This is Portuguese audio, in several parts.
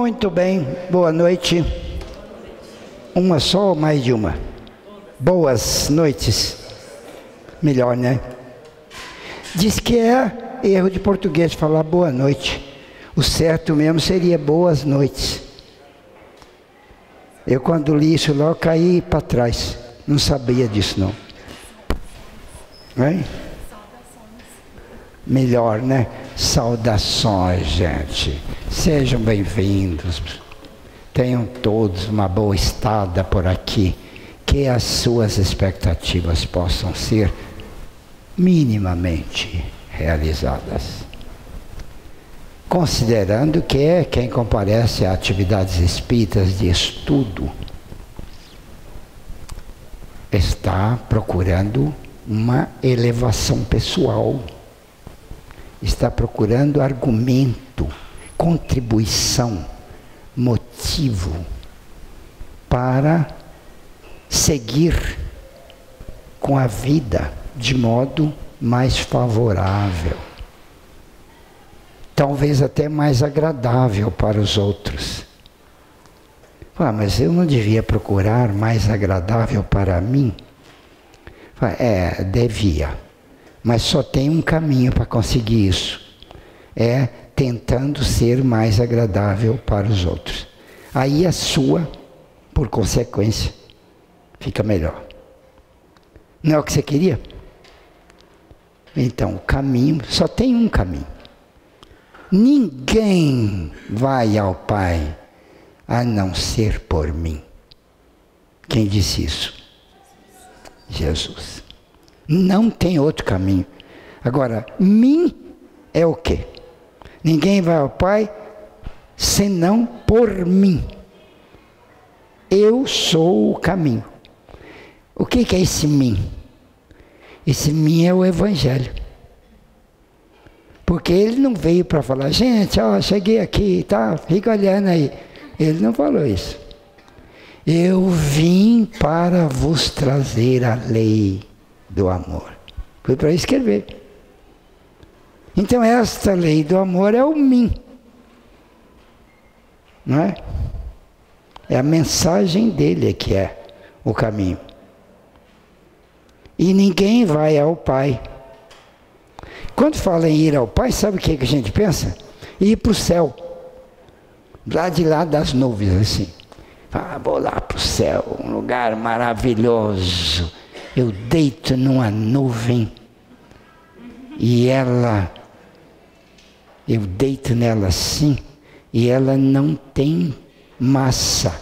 Muito bem, boa noite. Uma só ou mais de uma? Boas noites. Melhor, né? Diz que é erro de português falar boa noite. O certo mesmo seria boas noites. Eu quando li isso lá, eu caí para trás. Não sabia disso não. Hein? Melhor, né? Saudações, gente. Sejam bem-vindos. Tenham todos uma boa estada por aqui. Que as suas expectativas possam ser minimamente realizadas. Considerando que quem comparece a atividades espíritas de estudo está procurando uma elevação pessoal, está procurando argumento, contribuição, motivo para seguir com a vida de modo mais favorável, talvez até mais agradável para os outros. Mas eu não devia procurar mais agradável para mim? Devia, mas só tem um caminho para conseguir isso, é tentando ser mais agradável para os outros. Aí a sua, por consequência, fica melhor. Não é o que você queria? Então, o caminho, só tem um caminho. Ninguém vai ao Pai a não ser por mim. Quem disse isso? Jesus. Não tem outro caminho. Agora, mim é o quê? Ninguém vai ao Pai senão por mim. Eu sou o caminho. O que é esse mim? Esse mim é o Evangelho. Porque ele não veio para falar, gente, cheguei aqui, tá? Fica olhando aí. Ele não falou isso. Eu vim para vos trazer a lei do amor. Foi para isso que ele veio. Então esta lei do amor é o mim. Não é? É a mensagem dele que é o caminho. E ninguém vai ao Pai. Quando fala em ir ao Pai, sabe o que a gente pensa? Ir para o céu. Lá de lá das nuvens, assim. Vou lá para o céu, um lugar maravilhoso. Eu deito numa nuvem e eu deito nela assim, e ela não tem massa.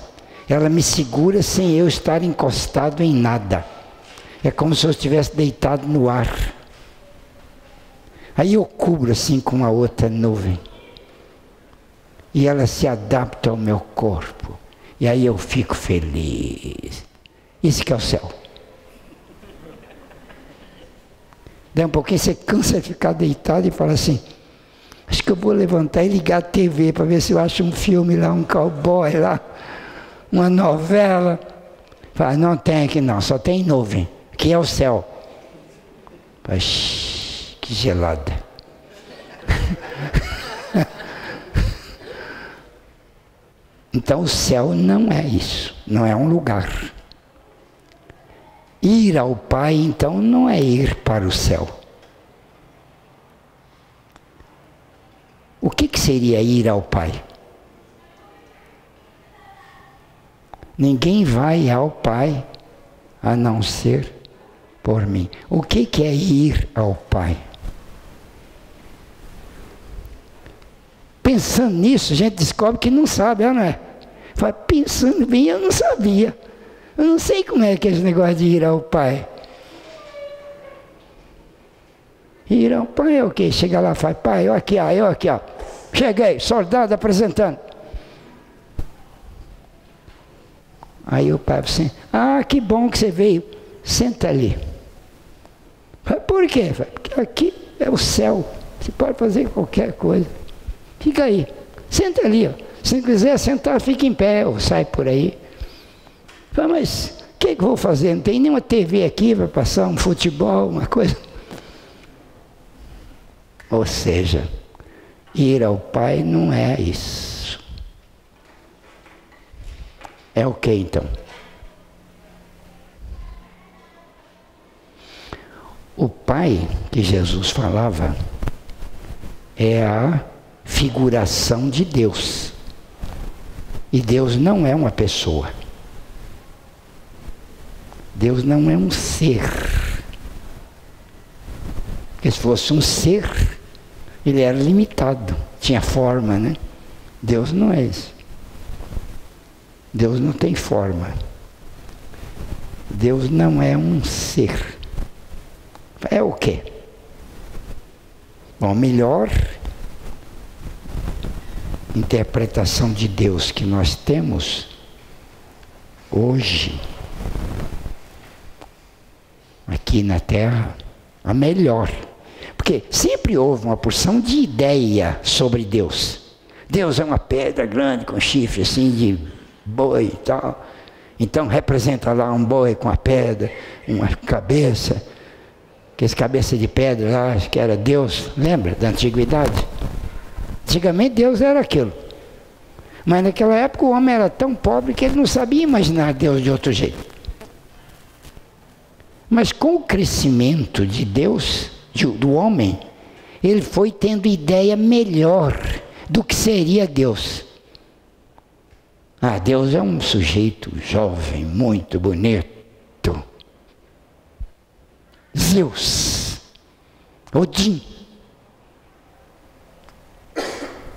Ela me segura sem eu estar encostado em nada. É como se eu estivesse deitado no ar. Aí eu cubro assim com uma outra nuvem. E ela se adapta ao meu corpo. E aí eu fico feliz. Isso que é o céu. Daí um pouquinho você cansa de ficar deitado e fala assim, acho que eu vou levantar e ligar a TV para ver se eu acho um filme lá, um cowboy lá, uma novela. Fala, não tem aqui não, só tem nuvem. Aqui é o céu. Fala, que gelada. Então o céu não é isso, não é um lugar. Ir ao Pai, então, não é ir para o céu. O que seria ir ao Pai? Ninguém vai ao Pai a não ser por mim. O que é ir ao Pai? Pensando nisso, a gente descobre que não sabe, não é? Vai pensando bem, eu não sabia. Eu não sei como é que é esse negócio de ir ao Pai. Ir ao Pai é o quê? Chega lá e fala, Pai, eu aqui, ó. Cheguei, soldado apresentando. Aí o Pai fala assim, que bom que você veio. Senta ali. Fala, por quê? Fala, porque aqui é o céu. Você pode fazer qualquer coisa. Fica aí. Senta ali, ó. Se não quiser sentar, fica em pé ou sai por aí. Fala, mas o que eu vou fazer? Não tem nenhuma TV aqui para passar um futebol, uma coisa. Ou seja, ir ao Pai não é isso. É o que então? O Pai que Jesus falava é a figuração de Deus. E Deus não é uma pessoa. Deus não é um ser. Porque se fosse um ser, ele era limitado, tinha forma, né? Deus não é isso. Deus não tem forma. Deus não é um ser. É o quê? Bom, a melhor interpretação de Deus que nós temos hoje, aqui na Terra, a melhor. Porque sempre houve uma porção de ideia sobre Deus. Deus é uma pedra grande com chifre assim de boi e tal. Então representa lá um boi com a pedra, uma cabeça. Aqueles cabeça de pedra lá, acho que era Deus, lembra da antiguidade? Antigamente Deus era aquilo. Mas naquela época o homem era tão pobre que ele não sabia imaginar Deus de outro jeito. Mas com o crescimento de Deus, do homem, ele foi tendo ideia melhor do que seria Deus. Ah, Deus é um sujeito jovem, muito bonito. Zeus, Odin.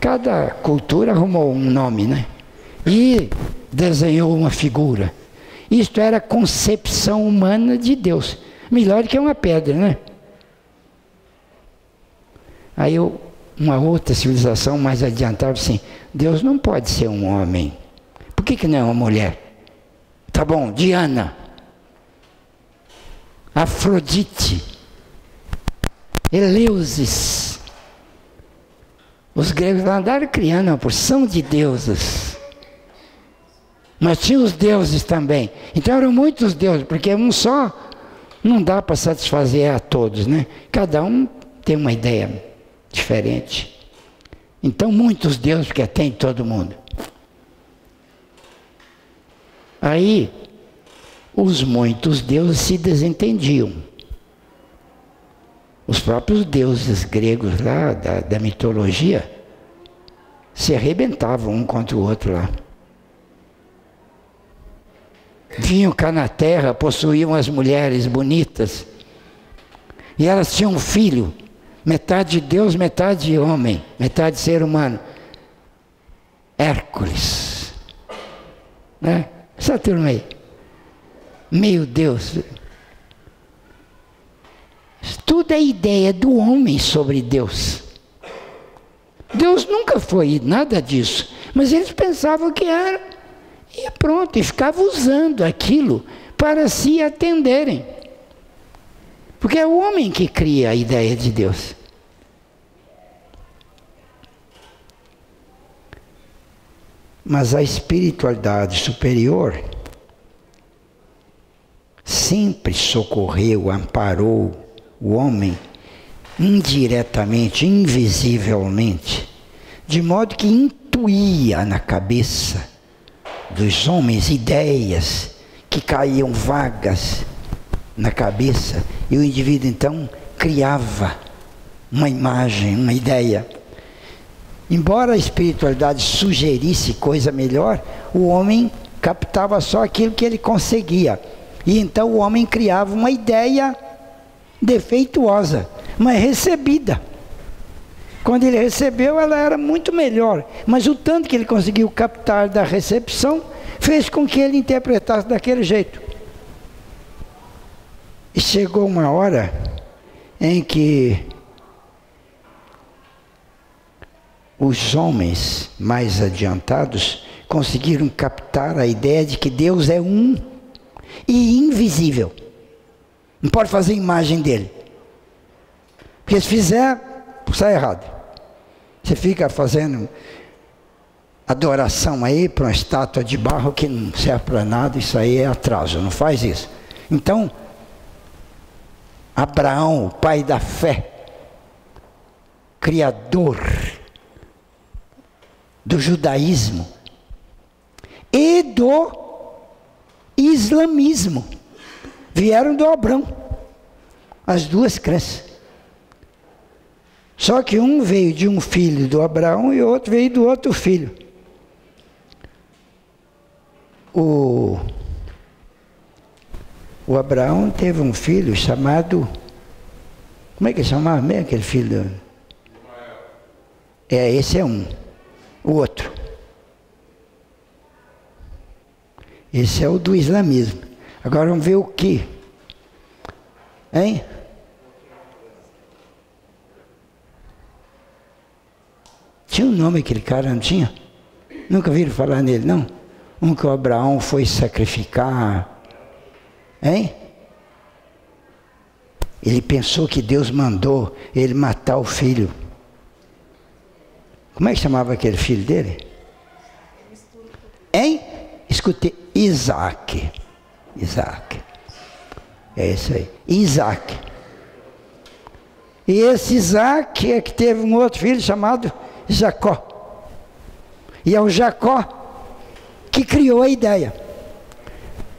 Cada cultura arrumou um nome, né? E desenhou uma figura. Isto era a concepção humana de Deus. Melhor que uma pedra, né? Aí uma outra civilização mais adiantada assim, Deus não pode ser um homem. Por que não é uma mulher? Tá bom, Diana, Afrodite, Eleusis. Os gregos andaram criando uma porção de deusas. Mas tinha os deuses também. Então eram muitos deuses, porque um só não dá para satisfazer a todos, né? Cada um tem uma ideia diferente. Então muitos deuses, porque tem todo mundo. Aí, os muitos deuses se desentendiam. Os próprios deuses gregos lá, da mitologia, se arrebentavam um contra o outro lá. Vinham cá na terra, possuíam as mulheres bonitas, e elas tinham um filho, metade Deus, metade homem, metade ser humano. Hércules. Né? Essa turma aí. Meu Deus. Tudo é ideia do homem sobre Deus. Deus nunca foi nada disso. Mas eles pensavam que era. E pronto, e ficavam usando aquilo para se atenderem. Porque é o homem que cria a ideia de Deus. Mas a espiritualidade superior sempre socorreu, amparou o homem indiretamente, invisivelmente, de modo que intuía na cabeça dos homens ideias que caíam vagas na cabeça, e o indivíduo então criava uma imagem, uma ideia. Embora a espiritualidade sugerisse coisa melhor, o homem captava só aquilo que ele conseguia. E então o homem criava uma ideia defeituosa, mas recebida. Quando ele recebeu, ela era muito melhor. Mas o tanto que ele conseguiu captar da recepção, fez com que ele interpretasse daquele jeito. E chegou uma hora em que os homens mais adiantados conseguiram captar a ideia de que Deus é um e invisível. Não pode fazer imagem dele. Porque se fizer, sai errado. Você fica fazendo adoração aí para uma estátua de barro que não serve para nada, isso aí é atraso, não faz isso. Então, Abraão, o pai da fé, criador do judaísmo e do islamismo. Vieram do Abrão, as duas crenças. Só que um veio de um filho do Abraão e o outro veio do outro filho. O Abraão teve um filho chamado... Como é que ele chamava mesmo aquele filho? Esse é um. O outro. Esse é o do islamismo. Agora vamos ver o que? Hein? Tinha um nome aquele cara, não tinha? Nunca viram falar nele, não? Um que o Abraão foi sacrificar. Hein? Ele pensou que Deus mandou ele matar o filho. Como é que chamava aquele filho dele? Hein? Escutei. Isaac. Isaac. É isso aí. Isaac. E esse Isaac é que teve um outro filho chamado Jacó. E é o Jacó que criou a ideia.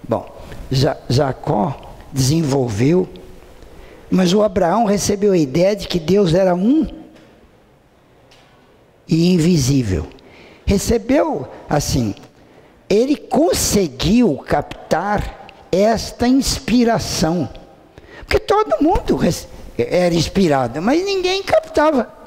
Bom, Jacó desenvolveu, mas o Abraão recebeu a ideia de que Deus era um e invisível. Recebeu assim, ele conseguiu captar esta inspiração, porque todo mundo era inspirado, mas ninguém captava.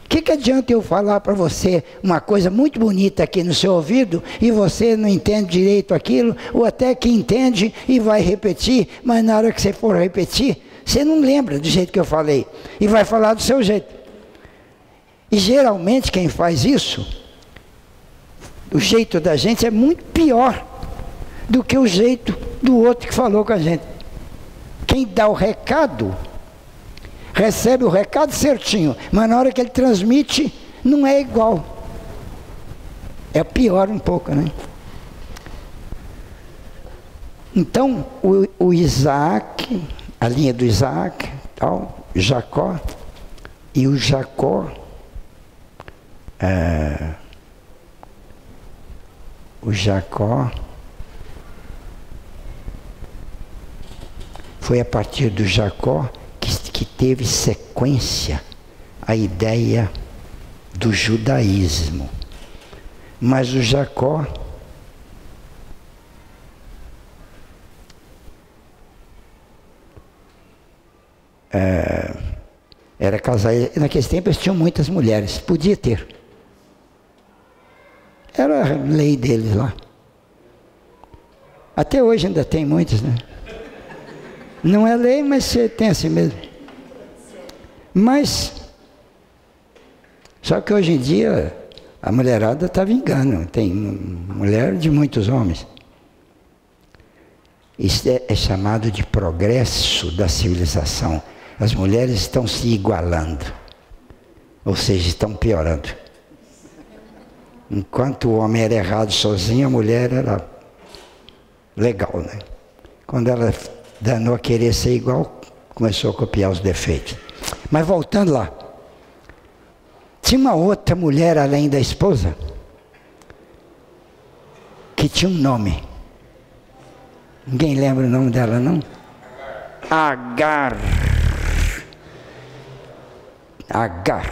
O que adianta eu falar para você uma coisa muito bonita aqui no seu ouvido e você não entende direito aquilo, ou até que entende e vai repetir, mas na hora que você for repetir, você não lembra do jeito que eu falei e vai falar do seu jeito. E geralmente quem faz isso, o jeito da gente é muito pior do que o jeito do outro que falou com a gente. Quem dá o recado recebe o recado certinho, mas na hora que ele transmite, não é igual. É pior um pouco, né? Então, o Isaac, a linha do Isaac, tal, Jacó, e o Jacó, foi a partir do Jacó que teve sequência a ideia do judaísmo. Mas o Jacó era casado. Naqueles tempos eles tinham muitas mulheres, podia ter. Era a lei deles lá. Até hoje ainda tem muitas, né? Não é lei, mas você tem assim mesmo. Mas, só que hoje em dia, a mulherada está vingando. Tem mulher de muitos homens. Isso é chamado de progresso da civilização. As mulheres estão se igualando. Ou seja, estão piorando. Enquanto o homem era errado sozinho, a mulher era legal, né? Quando ela danou a querer ser igual, começou a copiar os defeitos. Mas voltando lá, tinha uma outra mulher além da esposa que tinha um nome. Ninguém lembra o nome dela, não? Agar. Agar.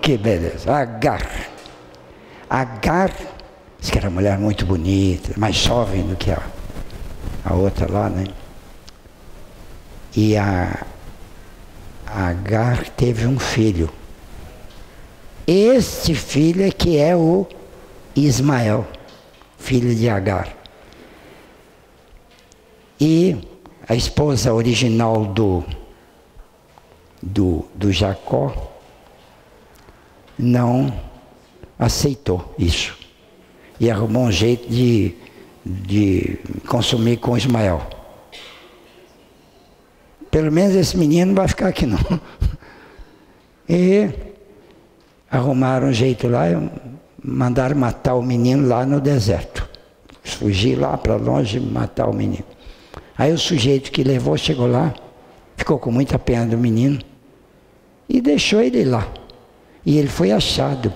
Que beleza. Agar. Agar, diz que era uma mulher muito bonita, mais jovem do que a outra lá, né? E a Agar teve um filho. Este filho é que é o Ismael, filho de Agar. E a esposa original do Jacó não aceitou isso. E arrumou um jeito de consumir com Ismael. Pelo menos esse menino não vai ficar aqui não. E arrumaram um jeito lá, mandaram matar o menino lá no deserto. Fugir lá para longe e matar o menino. Aí o sujeito que levou chegou lá, ficou com muita pena do menino e deixou ele lá. E ele foi achado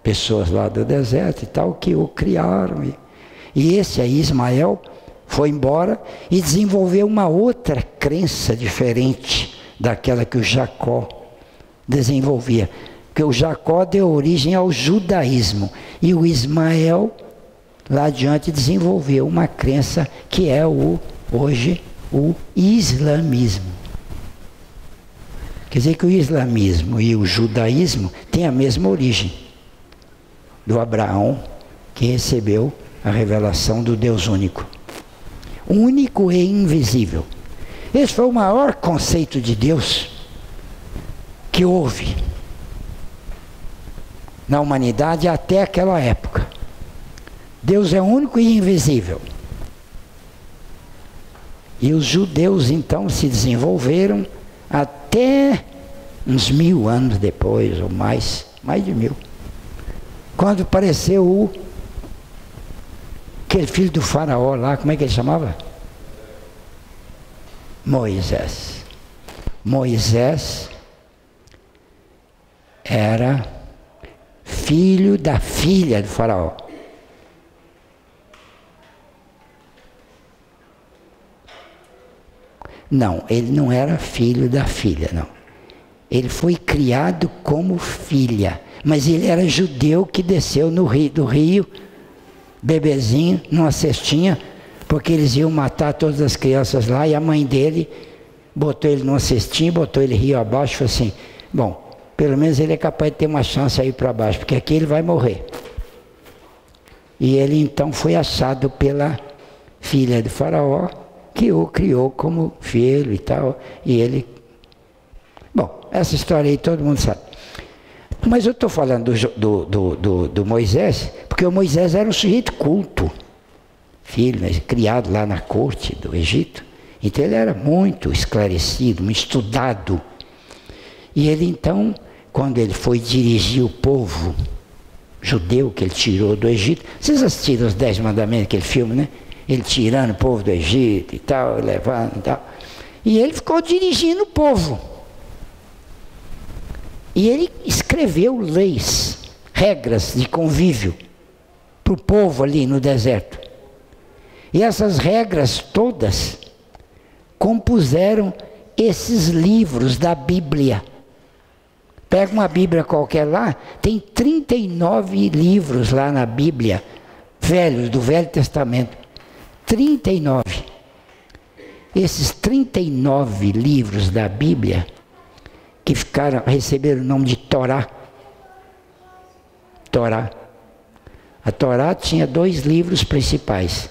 pessoas lá do deserto e tal, que o criaram. E esse aí, Ismael, foi embora e desenvolveu uma outra crença diferente daquela que o Jacó desenvolvia. Porque o Jacó deu origem ao judaísmo. E o Ismael, lá adiante, desenvolveu uma crença que é hoje o islamismo. Quer dizer que o islamismo e o judaísmo têm a mesma origem do Abraão, que recebeu a revelação do Deus único. Único e invisível. Esse foi o maior conceito de Deus que houve na humanidade até aquela época. Deus é único e invisível. E os judeus então se desenvolveram até uns 1000 anos depois, ou mais de 1000. Quando apareceu aquele filho do faraó lá, como é que ele chamava? Moisés. Moisés era filho da filha do faraó. Não, ele não era filho da filha, não. Ele foi criado como filha, mas ele era judeu que desceu do rio, bebezinho, numa cestinha, porque eles iam matar todas as crianças lá, e a mãe dele botou ele numa cestinha, botou ele rio abaixo e falou assim, bom, pelo menos ele é capaz de ter uma chance aí para baixo, porque aqui ele vai morrer. E ele então foi achado pela filha do faraó, que o criou como filho e tal, e ele... Bom, essa história aí todo mundo sabe. Mas eu estou falando do Moisés, porque o Moisés era um sujeito culto, filho, né, criado lá na corte do Egito, então ele era muito esclarecido, muito estudado. E ele então, quando ele foi dirigir o povo judeu que ele tirou do Egito, vocês assistiram os 10 Mandamentos, aquele filme, né? Ele tirando o povo do Egito e tal, levando e tal. E ele ficou dirigindo o povo. E ele escreveu leis, regras de convívio para o povo ali no deserto. E essas regras todas compuseram esses livros da Bíblia. Pega uma Bíblia qualquer lá, tem 39 livros lá na Bíblia, velhos, do Velho Testamento. 39. Esses 39 livros da Bíblia, que receberam o nome de Torá. Torá. A Torá tinha 2 livros principais.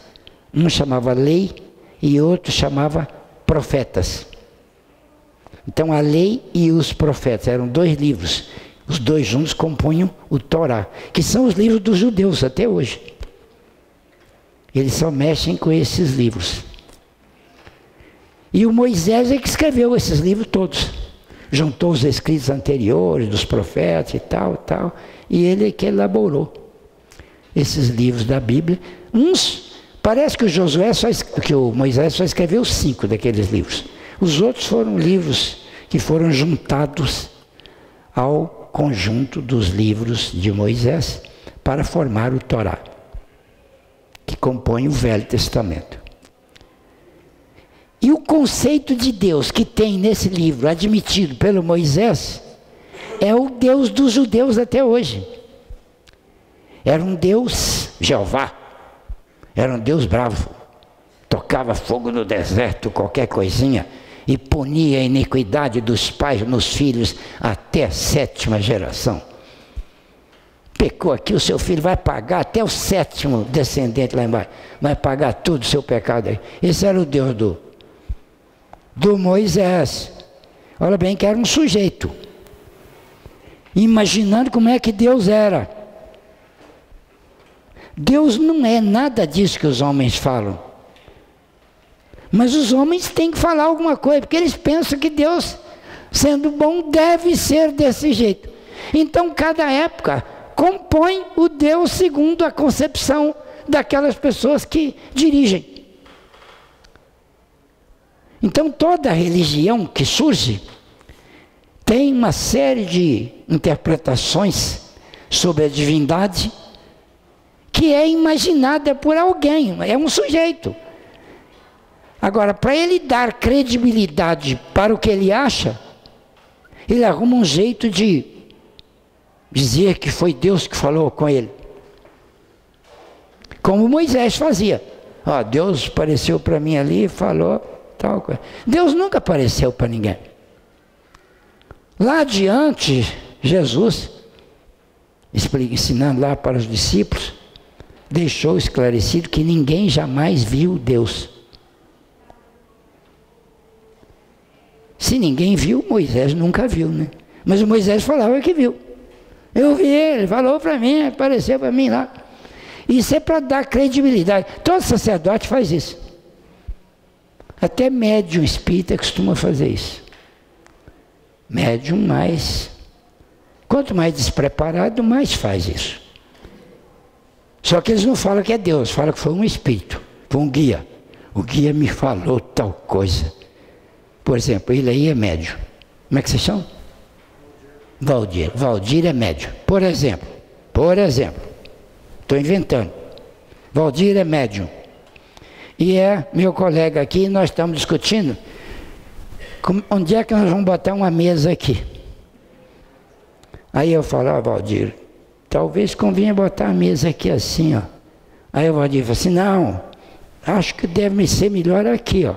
Um chamava Lei e outro chamava Profetas. Então a Lei e os Profetas eram 2 livros. Os 2 juntos compunham o Torá, que são os livros dos judeus até hoje. Eles só mexem com esses livros. E o Moisés é que escreveu esses livros todos. Juntou os escritos anteriores dos profetas e tal. E ele é que elaborou esses livros da Bíblia. Parece que o Moisés só escreveu 5 daqueles livros. Os outros foram livros que foram juntados ao conjunto dos livros de Moisés para formar o Torá, que compõe o Velho Testamento. E o conceito de Deus que tem nesse livro, admitido pelo Moisés, é o Deus dos judeus até hoje. Era um Deus, Jeová, era um Deus bravo, tocava fogo no deserto, qualquer coisinha, e punia a iniquidade dos pais nos filhos até a 7ª geração. Pecou aqui, o seu filho vai pagar até o 7º descendente lá embaixo. Vai pagar tudo o seu pecado aí. Esse era o Deus do Moisés. Olha bem que era um sujeito. Imaginando como é que Deus era. Deus não é nada disso que os homens falam. Mas os homens têm que falar alguma coisa, porque eles pensam que Deus, sendo bom, deve ser desse jeito. Então, cada época compõe o Deus segundo a concepção daquelas pessoas que dirigem. Então toda religião que surge tem uma série de interpretações sobre a divindade, que é imaginada por alguém, é um sujeito. Agora, para ele dar credibilidade para o que ele acha, ele arruma um jeito de dizer que foi Deus que falou com ele. Como Moisés fazia. Ó, Deus apareceu para mim ali e falou tal coisa. Deus nunca apareceu para ninguém. Lá adiante, Jesus, ensinando lá para os discípulos, deixou esclarecido que ninguém jamais viu Deus. Se ninguém viu, Moisés nunca viu, né? Mas o Moisés falava que viu. Eu vi ele, falou para mim, apareceu para mim lá. Isso é para dar credibilidade. Todo sacerdote faz isso. Até médium espírita costuma fazer isso. Médium mais... Quanto mais despreparado, mais faz isso. Só que eles não falam que é Deus, falam que foi um espírito, foi um guia. O guia me falou tal coisa. Por exemplo, ele aí é médium. Como é que vocês chamam? Valdir. Valdir é médium. Por exemplo, estou inventando. Valdir é médium. E é meu colega aqui, nós estamos discutindo onde é que nós vamos botar uma mesa aqui. Aí eu falo, Valdir, talvez convenha botar a mesa aqui assim, ó. Aí o Valdir fala assim, não, acho que deve ser melhor aqui, ó.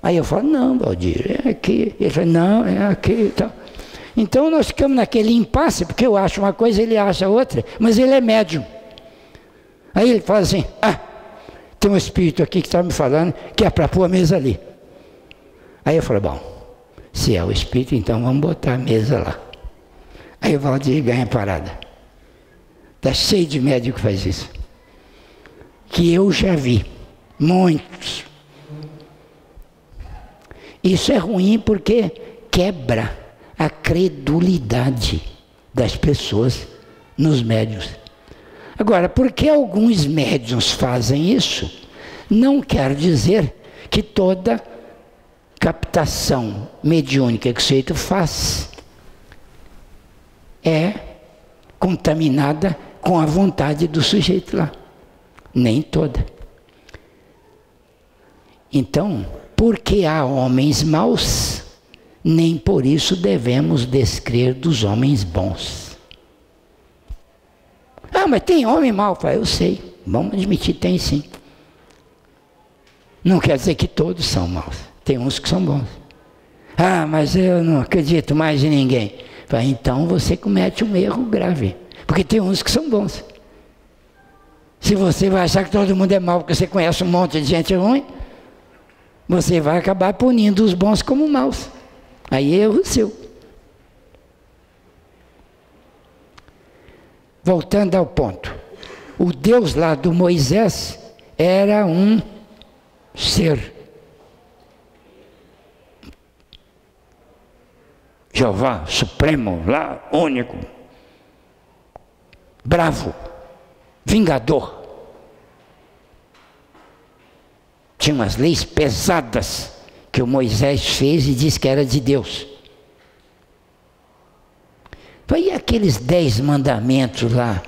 Aí eu falo, não, Valdir, é aqui. Ele fala, não, é aqui e tal. Então nós ficamos naquele impasse, porque eu acho uma coisa, ele acha outra, mas ele é médium. Aí ele fala assim, tem um espírito aqui que está me falando que é para pôr a mesa ali. Aí eu falo, bom, se é o espírito, então vamos botar a mesa lá. Aí o Valdir ganha a parada. Está cheio de médico que faz isso. Que eu já vi, muitos. Isso é ruim porque quebra a credulidade das pessoas nos médiuns. Agora, porque alguns médiuns fazem isso, não quer dizer que toda captação mediúnica que o sujeito faz é contaminada com a vontade do sujeito lá. Nem toda. Então, porque há homens maus, nem por isso devemos descrer dos homens bons. Mas tem homem mau. Eu sei, vamos admitir, tem sim. Não quer dizer que todos são maus. Tem uns que são bons. Mas eu não acredito mais em ninguém. Então você comete um erro grave. Porque tem uns que são bons. Se você vai achar que todo mundo é mau porque você conhece um monte de gente ruim, você vai acabar punindo os bons como maus. Aí é erro seu. Voltando ao ponto. O Deus lá do Moisés era um ser. Jeová, supremo, lá, único. Bravo. Vingador. Tinha umas leis pesadas que o Moisés fez e disse que era de Deus. E aqueles 10 mandamentos lá?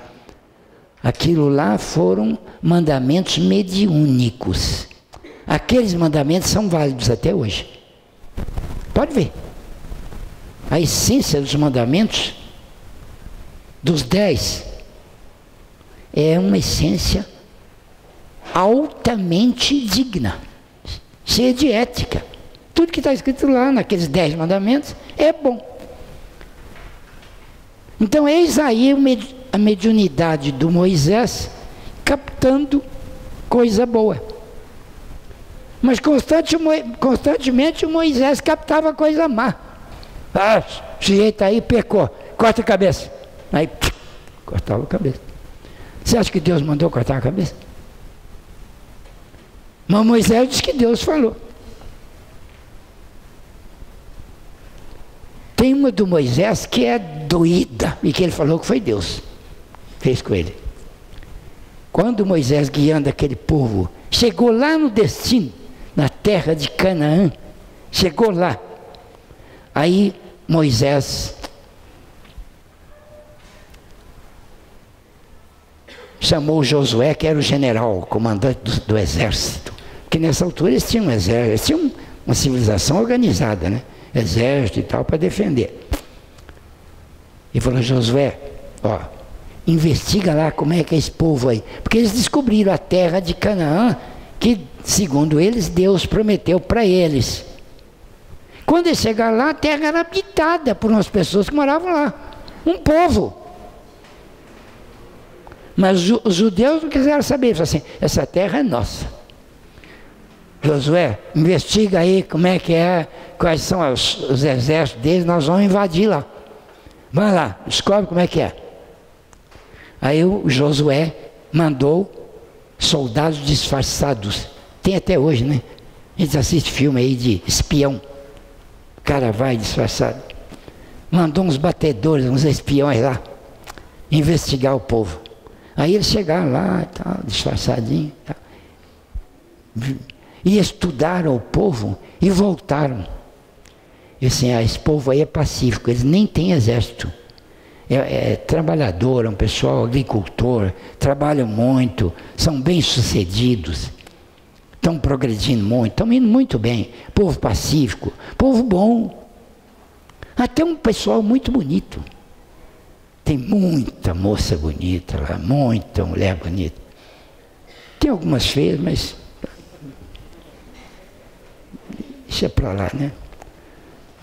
Aquilo lá foram mandamentos mediúnicos. Aqueles mandamentos são válidos até hoje. Pode ver. A essência dos mandamentos, dos 10, é uma essência altamente digna, cheia de ética. Tudo que está escrito lá naqueles 10 mandamentos é bom. Então eis aí a mediunidade do Moisés captando coisa boa. Mas constantemente o Moisés captava coisa má. O sujeito aí pecou, corta a cabeça. Aí cortava a cabeça. Você acha que Deus mandou cortar a cabeça? Mas Moisés disse que Deus falou. Tem uma do Moisés que é doída e que ele falou que foi Deus. Fez com ele. Quando Moisés, guiando aquele povo, chegou lá no destino, na terra de Canaã, chegou lá. Aí Moisés chamou Josué, que era o general, o comandante do exército. Porque nessa altura eles tinham um exército, eles tinham uma civilização organizada, né? Exército e tal, para defender. E falou: Josué, ó, investiga lá como é que é esse povo aí. Porque eles descobriram a terra de Canaã, que, segundo eles, Deus prometeu para eles. Quando eles chegaram lá, a terra era habitada por umas pessoas que moravam lá. Um povo. Mas os judeus não quiseram saber. Falaram assim: essa terra é nossa. Josué, investiga aí como é que é, quais são os exércitos deles, nós vamos invadir lá. Vai lá, descobre como é que é. Aí o Josué mandou soldados disfarçados. Tem até hoje, né? A gente assiste filme aí de espião. O cara vai disfarçado. Mandou uns batedores, uns espiões lá, investigar o povo. Aí eles chegaram lá, tal, disfarçadinho, tal. E estudaram o povo e voltaram. E assim, esse povo aí é pacífico, eles nem têm exército. É trabalhador, é um pessoal agricultor, trabalham muito, são bem-sucedidos, estão progredindo muito, estão indo muito bem. Povo pacífico, povo bom. Até um pessoal muito bonito. Tem muita moça bonita lá, muita mulher bonita. Tem algumas feias, mas deixa pra lá, né?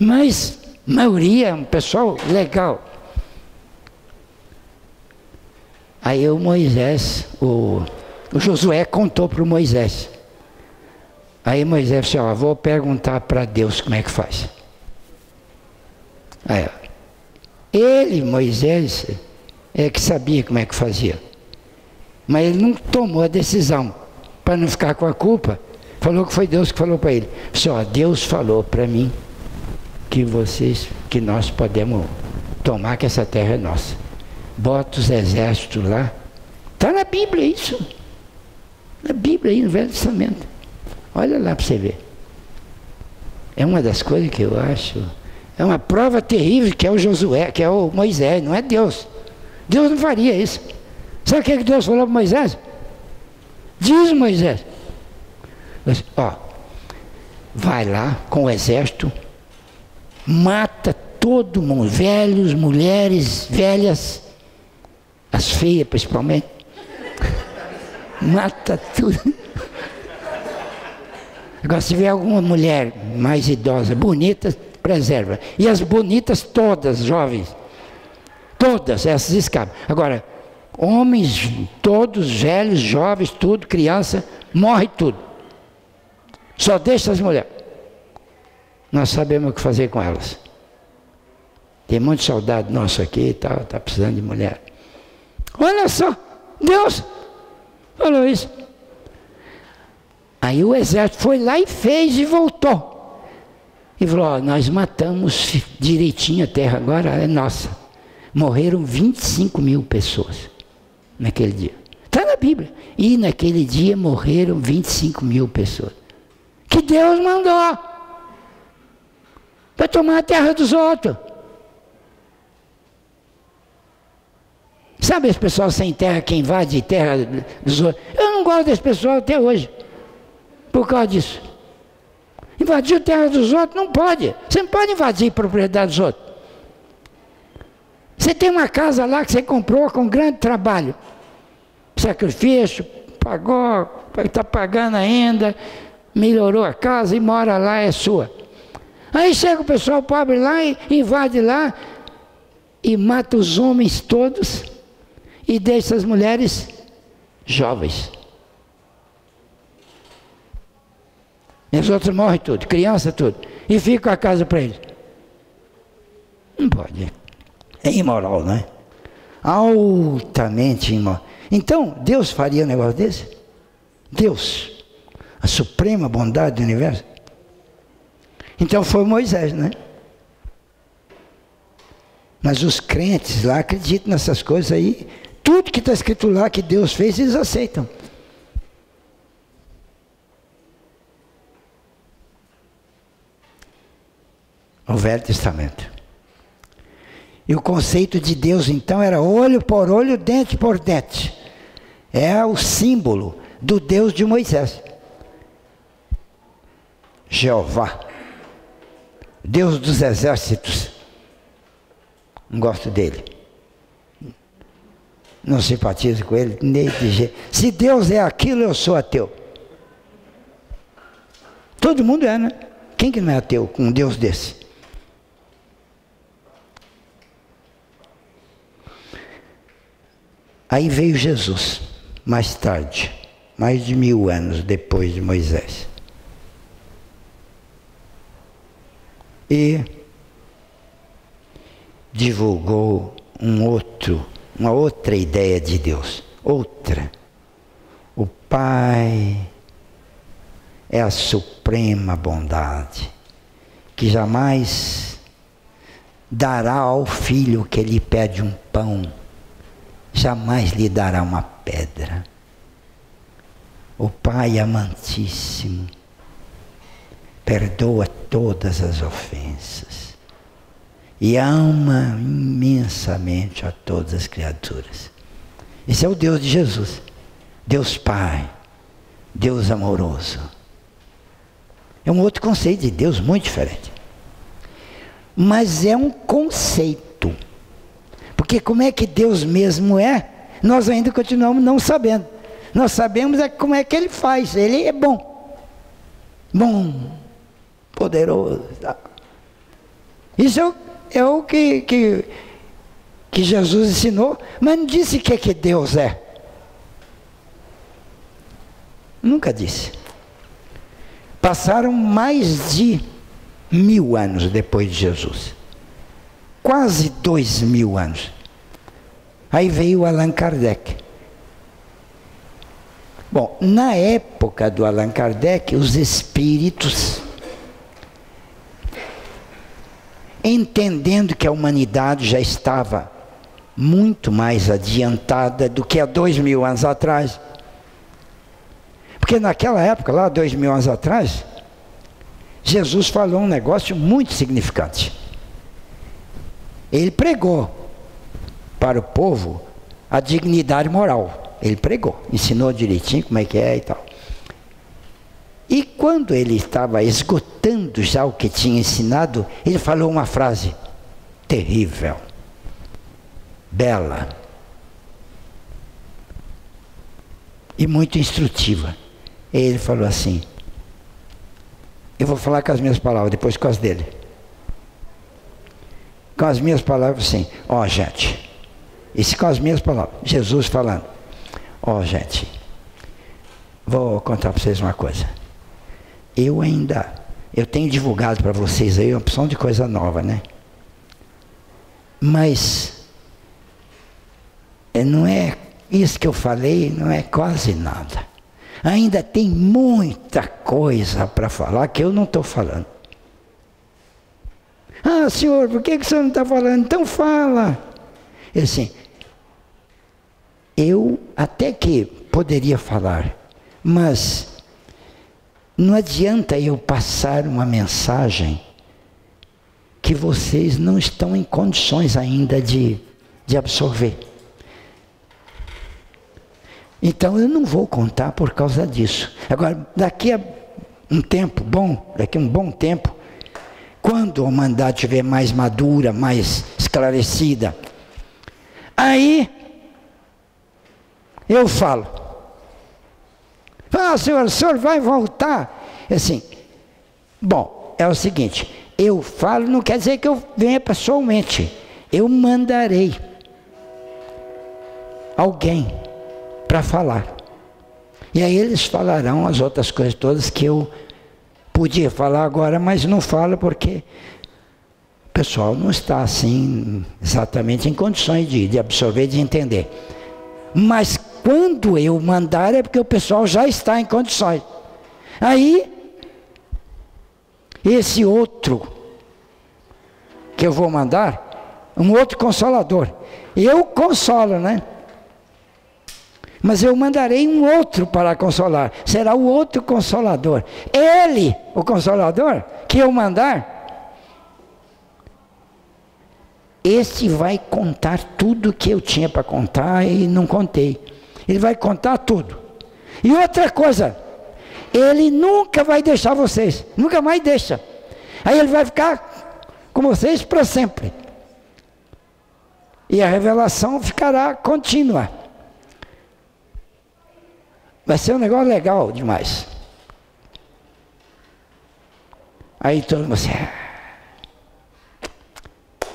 Mas a maioria é um pessoal legal. Aí o Moisés, o Josué contou para o Moisés. Aí Moisés disse: ó, vou perguntar para Deus como é que faz. Aí, ele, Moisés, é que sabia como é que fazia. Mas ele não tomou a decisão, para não ficar com a culpa. Falou que foi Deus que falou para ele. Disse: ó, Deus falou para mim que nós podemos tomar, que essa terra é nossa. Bota os exércitos lá. Está na Bíblia isso. Na Bíblia aí, no Velho Testamento. Olha lá para você ver. É uma das coisas que eu acho. É uma prova terrível, que é o Josué, que é o Moisés, não é Deus. Deus não faria isso. Sabe o que Deus falou para Moisés? Diz Moisés: ó, vai lá com o exército, mata todo mundo, velhos, mulheres, velhas, as feias principalmente, mata tudo. Agora, se tiver alguma mulher mais idosa, bonita, preserva. E as bonitas todas, jovens, todas essas escapam. Agora, homens todos, velhos, jovens, tudo, criança, morre tudo. Só deixa as mulheres. Nós sabemos o que fazer com elas. Tem muito soldado nosso aqui e tal, está precisando de mulher. Olha só, Deus falou isso. Aí o exército foi lá e fez e voltou. E falou: ó, nós matamos direitinho a terra, agora é nossa. Morreram 25 mil pessoas naquele dia. Está na Bíblia. E naquele dia morreram 25 mil pessoas. Que Deus mandou para tomar a terra dos outros. Sabe esse pessoal sem terra que invade terra dos outros? Eu não gosto desse pessoal até hoje. Por causa disso. Invadir a terra dos outros não pode. Você não pode invadir a propriedade dos outros. Você tem uma casa lá que você comprou com grande trabalho. Sacrifício, pagou, está pagando ainda, melhorou a casa e mora lá, é sua. Aí chega o pessoal pobre lá e invade lá e mata os homens todos e deixa as mulheres jovens. E os outros morrem tudo, criança tudo. E fica a casa para eles. Não pode. É imoral, não é? Altamente imoral. Então, Deus faria um negócio desse? Deus, a suprema bondade do universo. Então foi Moisés, né? Mas os crentes lá acreditam nessas coisas aí. Tudo que está escrito lá que Deus fez, eles aceitam. O Velho Testamento. E o conceito de Deus então era olho por olho, dente por dente. É o símbolo do Deus de Moisés. Jeová, Deus dos exércitos. Não gosto dele. Não simpatizo com ele, nem de jeito. Se Deus é aquilo, eu sou ateu. Todo mundo é, né? Quem que não é ateu com um Deus desse? Aí veio Jesus, mais tarde, mais de 1000 anos depois de Moisés. E divulgou uma outra ideia de Deus. Outra. O Pai é a suprema bondade, que jamais dará ao filho que lhe pede um pão, jamais lhe dará uma pedra. O Pai amantíssimo perdoa todas as ofensas e ama imensamente a todas as criaturas. Esse é o Deus de Jesus, Deus Pai, Deus amoroso. É um outro conceito de Deus muito diferente. Mas é um conceito. Porque como é que Deus mesmo é, nós ainda continuamos não sabendo. Nós sabemos como é que Ele faz. Ele é bom. Bom, poderoso. Isso é o que Jesus ensinou, mas não disse o que Deus é. Nunca disse. Passaram mais de 1000 anos depois de Jesus. Quase 2000 anos. Aí veio Allan Kardec. Bom, na época do Allan Kardec, os espíritos, entendendo que a humanidade já estava muito mais adiantada do que há 2000 anos atrás, porque naquela época, lá 2000 anos atrás, Jesus falou um negócio muito significante. Ele pregou para o povo a dignidade moral. Ele pregou, ensinou direitinho como é que é e tal. E quando ele estava esgotando já o que tinha ensinado, ele falou uma frase terrível, bela e muito instrutiva. Ele falou assim, eu vou falar com as minhas palavras, depois com as dele. Com as minhas palavras assim, ó gente, isso com as minhas palavras, Jesus falando, ó gente, vou contar para vocês uma coisa. Eu tenho divulgado para vocês aí uma opção de coisa nova, né? Mas não é isso que eu falei, não é quase nada. Ainda tem muita coisa para falar que eu não estou falando. Ah, senhor, por que o senhor não está falando? Então fala. Ele assim, eu até que poderia falar, mas não adianta eu passar uma mensagem que vocês não estão em condições ainda de absorver. Então eu não vou contar por causa disso. Agora, daqui a um tempo bom, daqui a um bom tempo, quando a humanidade estiver mais madura, mais esclarecida, aí eu falo. Ah, senhor, o senhor vai voltar? Assim, bom, é o seguinte, eu falo não quer dizer que eu venha pessoalmente. Eu mandarei alguém para falar. E aí eles falarão as outras coisas todas que eu podia falar agora, mas não falo porque o pessoal não está assim exatamente em condições de absorver, de entender. Mas quando eu mandar é porque o pessoal já está em condições. Aí, esse outro que eu vou mandar, um outro consolador, eu consolo, né? Mas eu mandarei um outro para consolar. Será o outro consolador. Ele, o consolador, que eu mandar, esse vai contar tudo que eu tinha para contar e não contei. Ele vai contar tudo. E outra coisa, Ele nunca vai deixar vocês, nunca mais deixa. Aí Ele vai ficar com vocês para sempre. E a revelação ficará contínua. Vai ser um negócio legal demais. Aí todo mundo assim.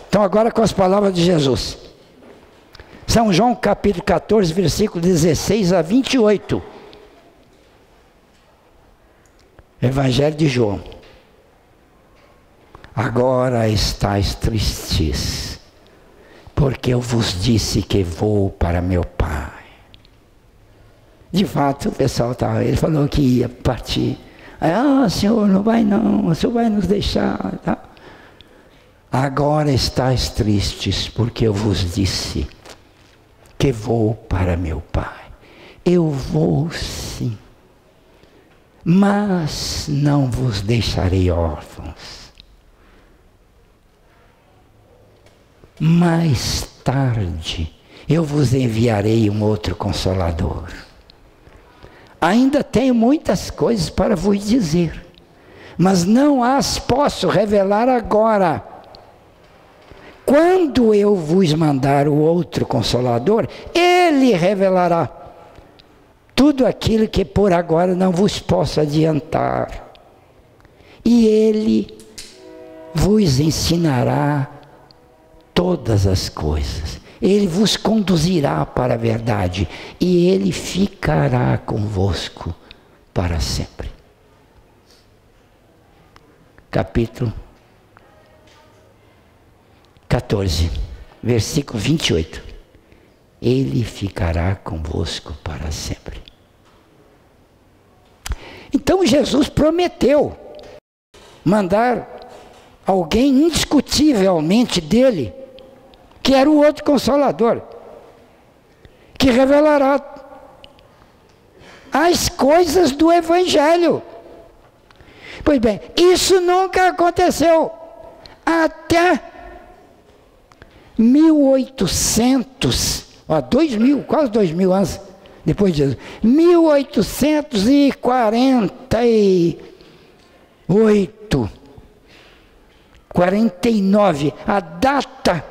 Então agora com as palavras de Jesus. São João capítulo 14, versículo 16 a 28. Evangelho de João. Agora estáis tristes, porque eu vos disse que vou para meu Pai. De fato, o pessoal estava, ele falou que ia partir. Aí, Senhor, não vai não, o Senhor vai nos deixar. Tá? Agora estáis tristes, porque eu vos disse que vou para meu Pai. Eu vou sim, mas não vos deixarei órfãos. Mais tarde eu vos enviarei um outro Consolador. Ainda tenho muitas coisas para vos dizer, mas não as posso revelar agora. Quando eu vos mandar o outro Consolador, Ele revelará tudo aquilo que por agora não vos posso adiantar. E Ele vos ensinará todas as coisas. Ele vos conduzirá para a verdade. E Ele ficará convosco para sempre. Capítulo 14, versículo 28. Ele ficará convosco para sempre. Então Jesus prometeu mandar alguém indiscutivelmente dele, que era o outro Consolador, que revelará as coisas do Evangelho. Pois bem, isso nunca aconteceu até 1800, quase 2000 anos depois de Jesus, 1848, 49, a data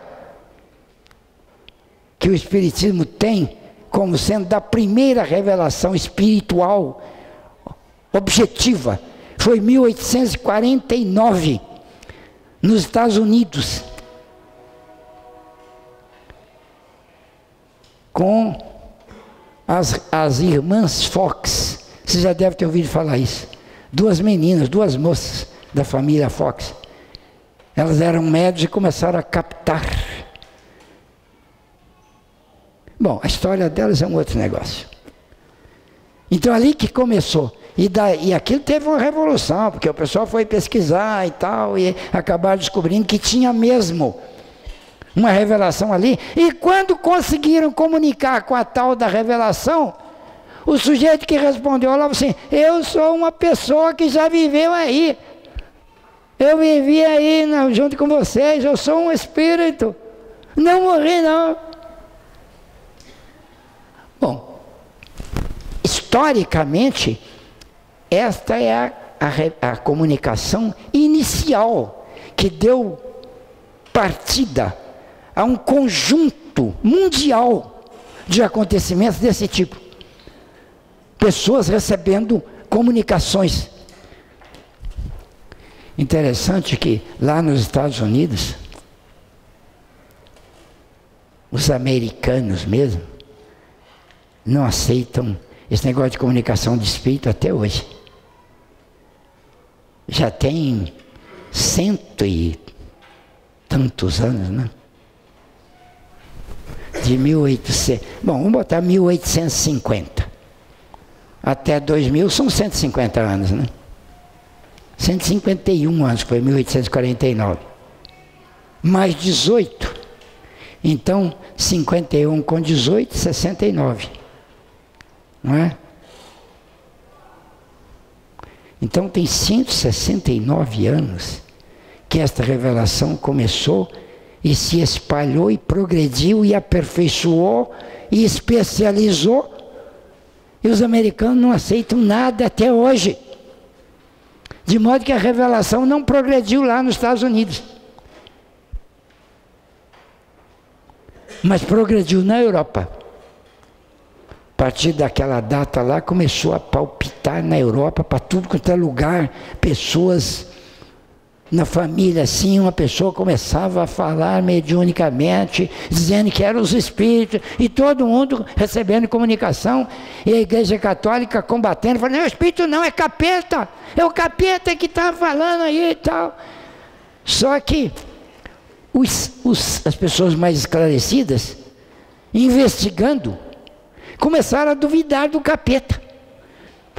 que o Espiritismo tem como sendo da primeira revelação espiritual objetiva, foi 1849, nos Estados Unidos, com as irmãs Fox. Você já deve ter ouvido falar isso. Duas meninas, duas moças da família Fox. Elas eram médios e começaram a captar. Bom, a história delas é um outro negócio. Então ali que começou. E aquilo teve uma revolução, porque o pessoal foi pesquisar e tal, e acabaram descobrindo que tinha mesmo uma revelação ali. E quando conseguiram comunicar com a tal da revelação, o sujeito que respondeu lá assim: eu sou uma pessoa que já viveu aí. Eu vivi aí junto com vocês, eu sou um espírito. Não morri não. Bom, historicamente, esta é a comunicação inicial que deu partida a um conjunto mundial de acontecimentos desse tipo. Pessoas recebendo comunicações. Interessante que lá nos Estados Unidos, os americanos mesmo, não aceitam esse negócio de comunicação de espírito até hoje. Já tem 100 e tantos anos, né? De 1800, bom, vamos botar 1850. Até 2000 são 150 anos, né? 151 anos, que foi 1849. Mais 18. Então, 51 com 18, 69. Não é? Então tem 169 anos que esta revelação começou e se espalhou e progrediu e aperfeiçoou e especializou E os americanos não aceitam nada até hoje. De modo que a revelação não progrediu lá nos Estados Unidos. Mas progrediu na Europa. A partir daquela data lá, começou a palpitar na Europa, para tudo quanto é lugar, pessoas na família, assim, uma pessoa começava a falar mediunicamente, dizendo que eram os espíritos, e todo mundo recebendo comunicação, e a Igreja Católica combatendo, falando, não, o espírito não, é capeta, é o capeta que está falando aí e tal. Só que as pessoas mais esclarecidas, investigando, começaram a duvidar do capeta.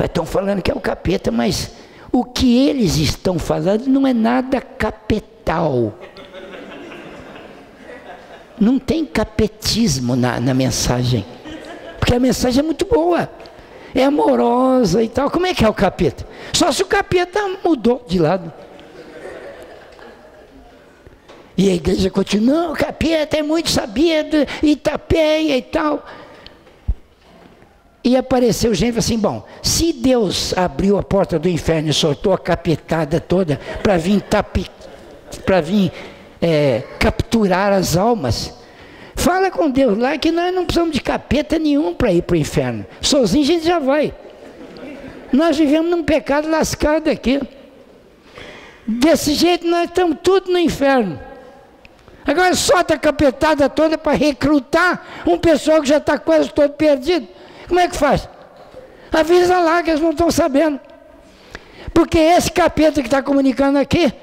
Estão falando que é o capeta, mas o que eles estão falando não é nada capetal. Não tem capetismo na mensagem. Porque a mensagem é muito boa. É amorosa e tal. Como é que é o capeta? Só se o capeta mudou de lado. E a igreja continua, o capeta é muito sabido, Itapeia e tal. E apareceu gente assim, bom, se Deus abriu a porta do inferno e soltou a capetada toda para vir capturar as almas, fala com Deus lá que nós não precisamos de capeta nenhum para ir para o inferno. Sozinho a gente já vai. Nós vivemos num pecado lascado aqui. Desse jeito nós estamos tudo no inferno. Agora solta a capetada toda para recrutar um pessoal que já está quase todo perdido. Como é que faz? Avisa lá que eles não estão sabendo. Porque esse capeta que está comunicando aqui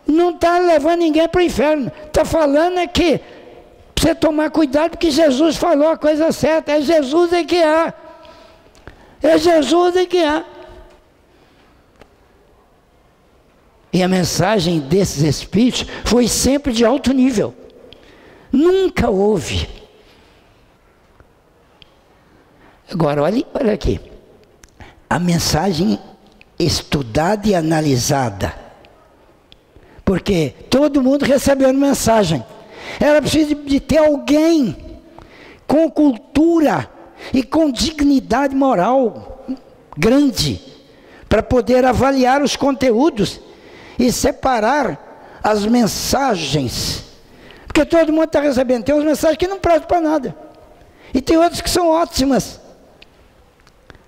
não está levando ninguém para o inferno. Está falando aqui para você tomar cuidado, porque Jesus falou a coisa certa. É Jesus é que há. É Jesus é que há. E a mensagem desses espíritos foi sempre de alto nível. Nunca houve. Agora, olha aqui. A mensagem estudada e analisada. Porque todo mundo recebeu mensagem. Era preciso de ter alguém com cultura e com dignidade moral grande para poder avaliar os conteúdos e separar as mensagens. Porque todo mundo está recebendo. Tem umas mensagens que não prestam para nada. E tem outras que são ótimas.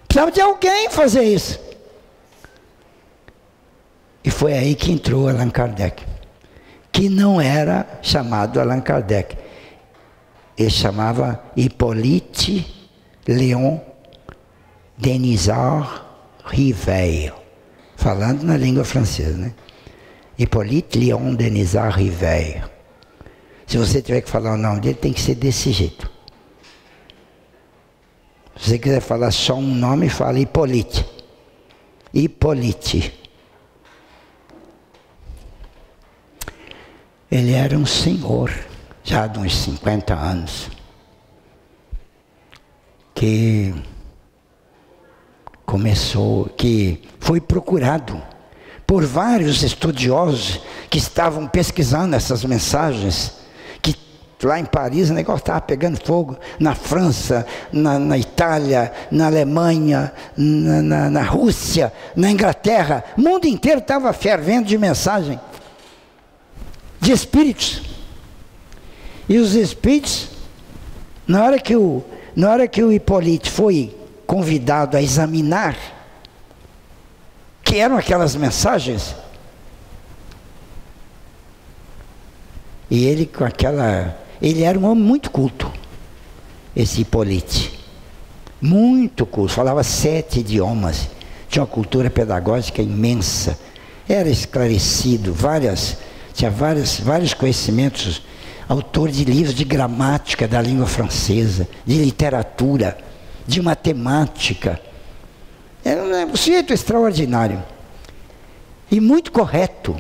Precisava de alguém fazer isso. E foi aí que entrou Allan Kardec. Que não era chamado Allan Kardec. Ele chamava Hippolyte Léon Denisard Rivail. Falando na língua francesa, né? Hippolyte Léon Denisard Rivail. Se você tiver que falar o nome dele, tem que ser desse jeito. Se você quiser falar só um nome, fala Hippolyte. Hippolyte. Ele era um senhor, já de uns 50 anos, que foi procurado por vários estudiosos que estavam pesquisando essas mensagens, que lá em Paris o negócio estava pegando fogo, na França, na Itália, na Alemanha, na Rússia, na Inglaterra, o mundo inteiro estava fervendo de mensagem, de espíritos. E os espíritos, na hora que o Hippolyte foi convidado a examinar que eram aquelas mensagens, e ele era um homem muito culto, esse Hippolyte, muito culto, falava 7 idiomas, tinha uma cultura pedagógica imensa, era esclarecido, tinha vários conhecimentos, autor de livros de gramática da língua francesa, de literatura, de matemática. Era um sujeito extraordinário e muito correto.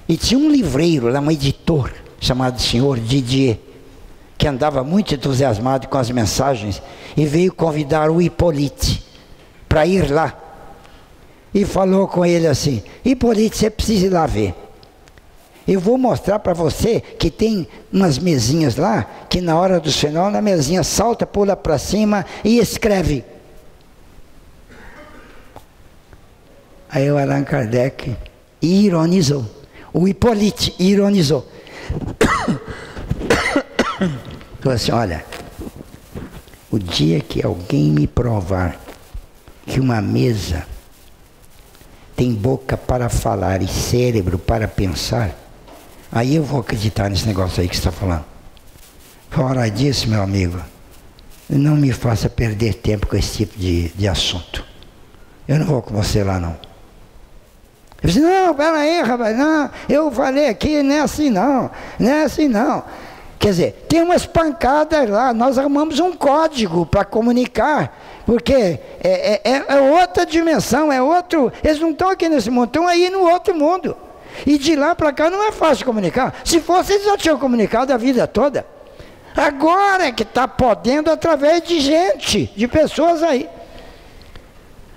E tinha um livreiro lá, um editor chamado senhor Didier, que andava muito entusiasmado com as mensagens e veio convidar o Hippolyte para ir lá. E falou com ele assim: Hippolyte, você precisa ir lá ver. Eu vou mostrar para você que tem umas mesinhas lá, que na hora dos fenômenos, na mesinha salta, pula para cima e escreve. Aí o Allan Kardec ironizou. O Hippolyte ironizou. Falou assim, olha, o dia que alguém me provar que uma mesa tem boca para falar e cérebro para pensar, aí eu vou acreditar nesse negócio aí que você está falando. Fora disso, meu amigo, não me faça perder tempo com esse tipo de assunto. Eu não vou com você lá, não. Eu disse, não, peraí, rapaz, não, eu falei aqui, não é assim não, não é assim não. Quer dizer, tem umas pancadas lá, nós arrumamos um código para comunicar, porque é outra dimensão, é outro, eles não estão aqui nesse mundo, estão aí no outro mundo. E de lá para cá não é fácil comunicar. Se fosse, eles já tinham comunicado a vida toda. Agora é que está podendo através de gente, de pessoas aí.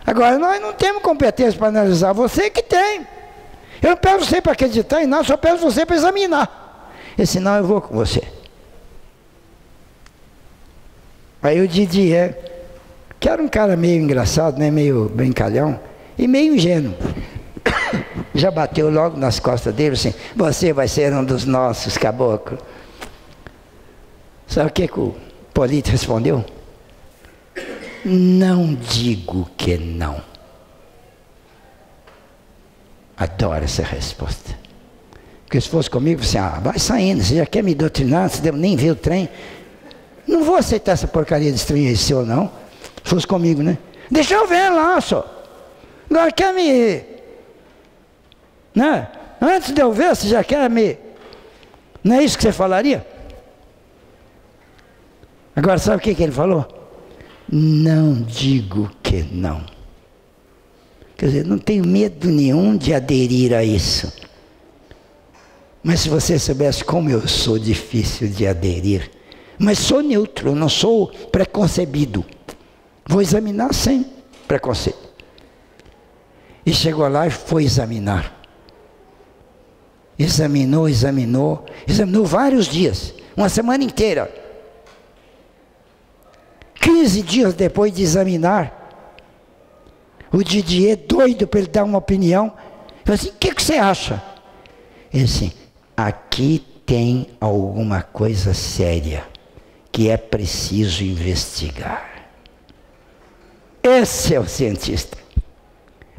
Agora, nós não temos competência para analisar, você que tem. Eu não peço você para acreditar em nada, só peço você para examinar. E senão eu vou com você. Aí o Didier, que era um cara meio engraçado, né, meio brincalhão, e meio ingênuo, já bateu logo nas costas dele assim, você vai ser um dos nossos, caboclo. Sabe o que o Hippolyte respondeu? Não digo que não. Adoro essa resposta. Porque se fosse comigo, você, vai saindo, você já quer me doutrinar, você nem vê o trem. Não vou aceitar essa porcaria de estranho seu, não. Se fosse comigo, né? Deixa eu ver lá, só. Agora quer me... né? Antes de eu ver, você já quer me... Não é isso que você falaria? Agora, sabe o que ele falou? Não digo que não. Quer dizer, não tenho medo nenhum de aderir a isso. Mas se você soubesse como eu sou difícil de aderir, mas sou neutro, não sou preconcebido. Vou examinar sem preconceito. E chegou lá e foi examinar. Examinou vários dias, uma semana inteira. 15 dias depois de examinar, o Didier, doido para ele dar uma opinião, falou assim, o que você acha? Ele disse, aqui tem alguma coisa séria, que é preciso investigar. Esse é o cientista.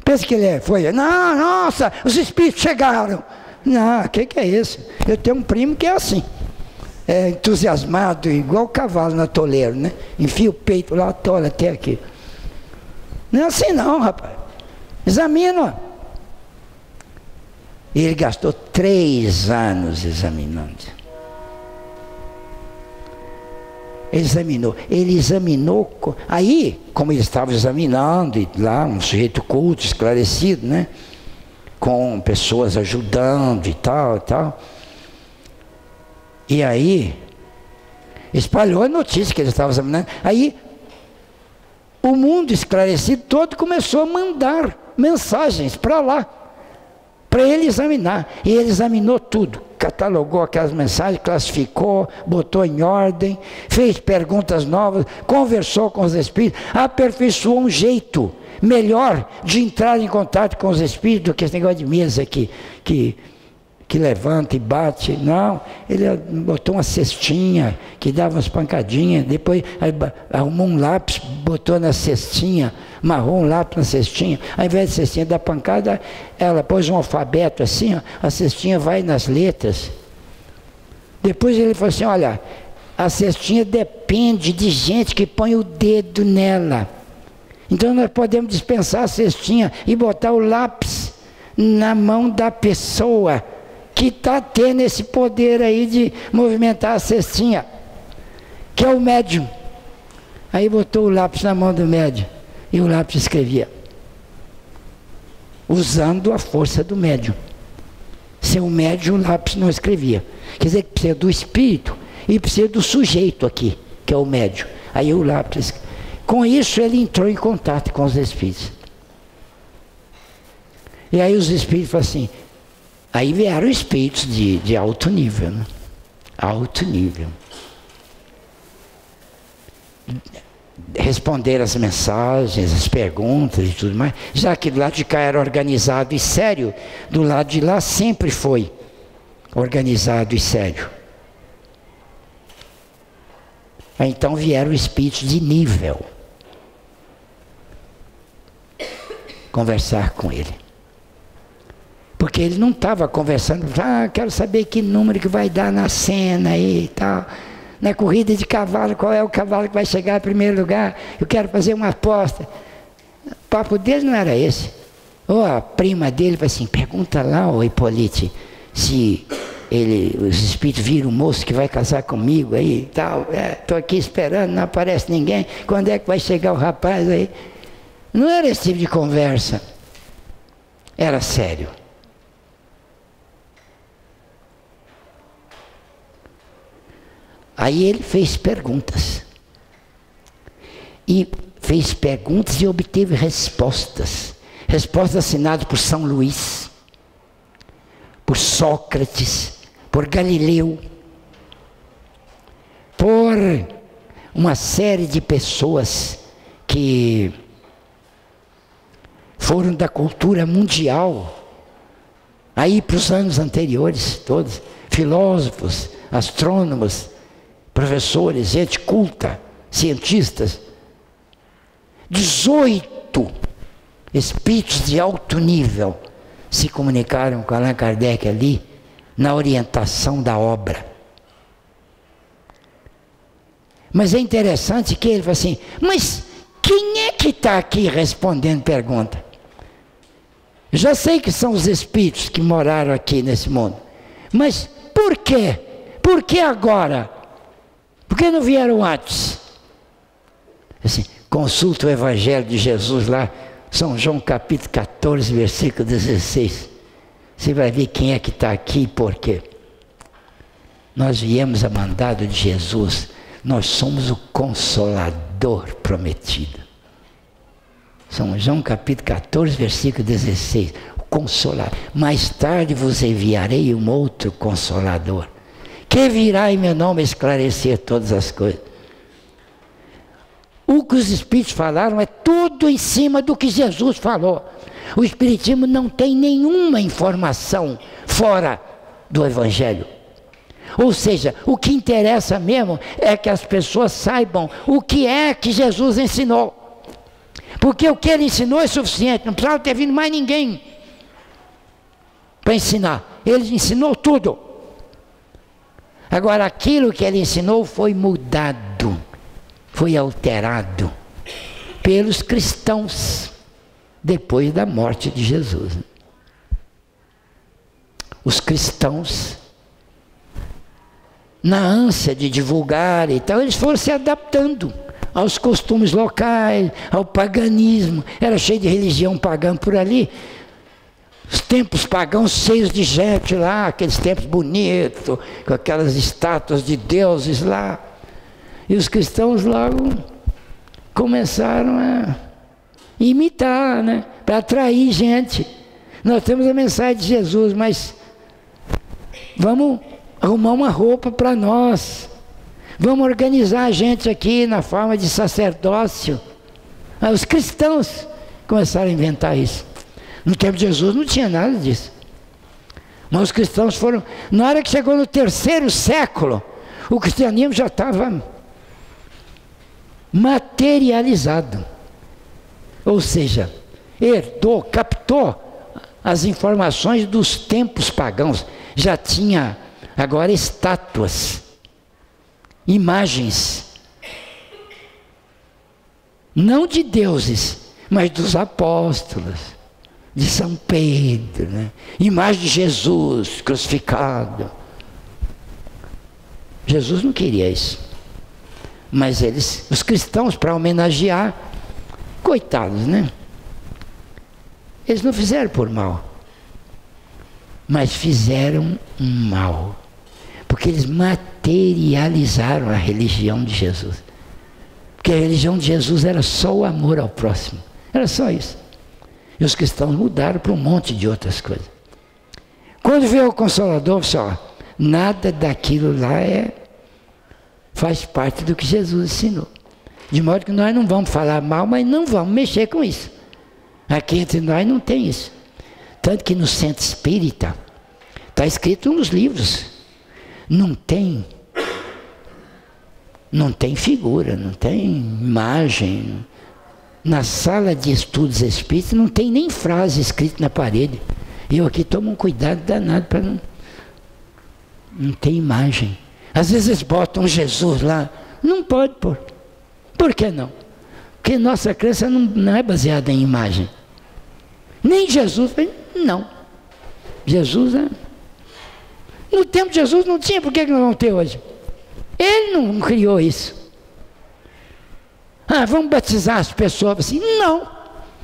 Pensa que ele foi, não, nossa, os espíritos chegaram. Não, o que é isso? Eu tenho um primo que é assim. É entusiasmado, igual o cavalo na toleira, né? Enfia o peito lá, tola até aqui. Não é assim não, rapaz. Examina. E ele gastou 3 anos examinando. Ele examinou, aí, como ele estava examinando, e lá um sujeito culto, esclarecido, né? Com pessoas ajudando e tal, e tal. E aí, espalhou a notícia que ele estava examinando. Aí, o mundo esclarecido todo começou a mandar mensagens para lá, para ele examinar. E ele examinou tudo, catalogou aquelas mensagens, classificou, botou em ordem, fez perguntas novas, conversou com os espíritos, aperfeiçoou um jeito melhor de entrar em contato com os espíritos do que esse negócio de mesa que levanta e bate. Não, ele botou uma cestinha que dava umas pancadinhas, depois arrumou um lápis, botou na cestinha, amarrou um lápis na cestinha, ao invés de cestinha dar pancada, ela pôs um alfabeto assim, ó, a cestinha vai nas letras. Depois ele falou assim, olha, a cestinha depende de gente que põe o dedo nela. Então nós podemos dispensar a cestinha e botar o lápis na mão da pessoa que está tendo esse poder aí de movimentar a cestinha, que é o médium. Aí botou o lápis na mão do médium e o lápis escrevia, usando a força do médium. Sem o médium, o lápis não escrevia. Quer dizer que precisa do espírito e precisa do sujeito aqui, que é o médium. Aí o lápis, com isso ele entrou em contato com os espíritos. E aí os espíritos falam assim, Aí vieram espíritos de alto nível, né? Alto nível. Responder as mensagens, as perguntas e tudo mais. Já que do lado de cá era organizado e sério, do lado de lá sempre foi organizado e sério. Aí então vieram espíritos de nível conversar com ele. Porque ele não estava conversando, quero saber que número que vai dar na cena aí e tal. Na corrida de cavalo, qual é o cavalo que vai chegar em primeiro lugar? Eu quero fazer uma aposta. O papo dele não era esse. Ou a prima dele falou assim, pergunta lá, ô Hipólite, se os espíritos viram o moço que vai casar comigo aí e tal. Estou aqui esperando, não aparece ninguém. Quando é que vai chegar o rapaz aí? Não era esse tipo de conversa. Era sério. Aí ele fez perguntas. E fez perguntas e obteve respostas. Respostas assinadas por São Luís, por Sócrates, por Galileu, por uma série de pessoas que foram da cultura mundial, aí para os anos anteriores, todos, filósofos, astrônomos, professores, gente culta, cientistas. 18 espíritos de alto nível se comunicaram com Allan Kardec ali, na orientação da obra. Mas é interessante que ele fala assim, mas quem é que está aqui respondendo pergunta? Já sei que são os espíritos que moraram aqui nesse mundo, mas por quê? Por que agora? Por que não vieram antes? Assim, consulta o Evangelho de Jesus lá, São João capítulo 14, versículo 16. Você vai ver quem é que está aqui e por quê. Nós viemos a mandado de Jesus, nós somos o Consolador prometido. São João capítulo 14, versículo 16. O Consolador. Mais tarde vos enviarei um outro Consolador, que virá em meu nome esclarecer todas as coisas. O que os Espíritos falaram é tudo em cima do que Jesus falou. O Espiritismo não tem nenhuma informação fora do Evangelho. Ou seja, o que interessa mesmo é que as pessoas saibam o que é que Jesus ensinou. Porque o que ele ensinou é suficiente, não precisava ter vindo mais ninguém para ensinar. Ele ensinou tudo. Agora, aquilo que ele ensinou foi mudado, foi alterado pelos cristãos depois da morte de Jesus. Os cristãos, na ânsia de divulgar e tal, eles foram se adaptando aos costumes locais, ao paganismo. Era cheio de religião pagã por ali. Os templos pagãos cheios de gente lá, aqueles templos bonitos, com aquelas estátuas de deuses lá. E os cristãos logo começaram a imitar, né? Para atrair gente. Nós temos a mensagem de Jesus, mas vamos arrumar uma roupa para nós. Vamos organizar a gente aqui na forma de sacerdócio. Aí os cristãos começaram a inventar isso. No tempo de Jesus não tinha nada disso. Mas os cristãos foram... Na hora que chegou no 3º século, o cristianismo já estava materializado. Ou seja, herdou, captou as informações dos tempos pagãos. Já tinha agora estátuas, imagens, não de deuses, mas dos apóstolos, de São Pedro, né? Imagem de Jesus crucificado. Jesus não queria isso, mas eles, os cristãos, para homenagear, coitados, né? Eles não fizeram por mal, mas fizeram um mal, porque eles materializaram a religião de Jesus. Porque a religião de Jesus era só o amor ao próximo, era só isso. E os cristãos mudaram para um monte de outras coisas. Quando veio o Consolador, só, nada daquilo lá faz parte do que Jesus ensinou. De modo que nós não vamos falar mal, mas não vamos mexer com isso. Aqui entre nós não tem isso. Tanto que no centro espírita, está escrito nos livros, não tem figura, não tem imagem. Na sala de estudos espíritas não tem nem frase escrita na parede. Eu aqui tomo um cuidado danado para não ter imagem. Às vezes eles botam Jesus lá, não pode pôr. Por que não? Porque nossa crença não é baseada em imagem. Nem Jesus, não. Jesus, no tempo de Jesus não tinha, por que nós vamos ter hoje? Ele não criou isso. Vamos batizar as pessoas assim? Não.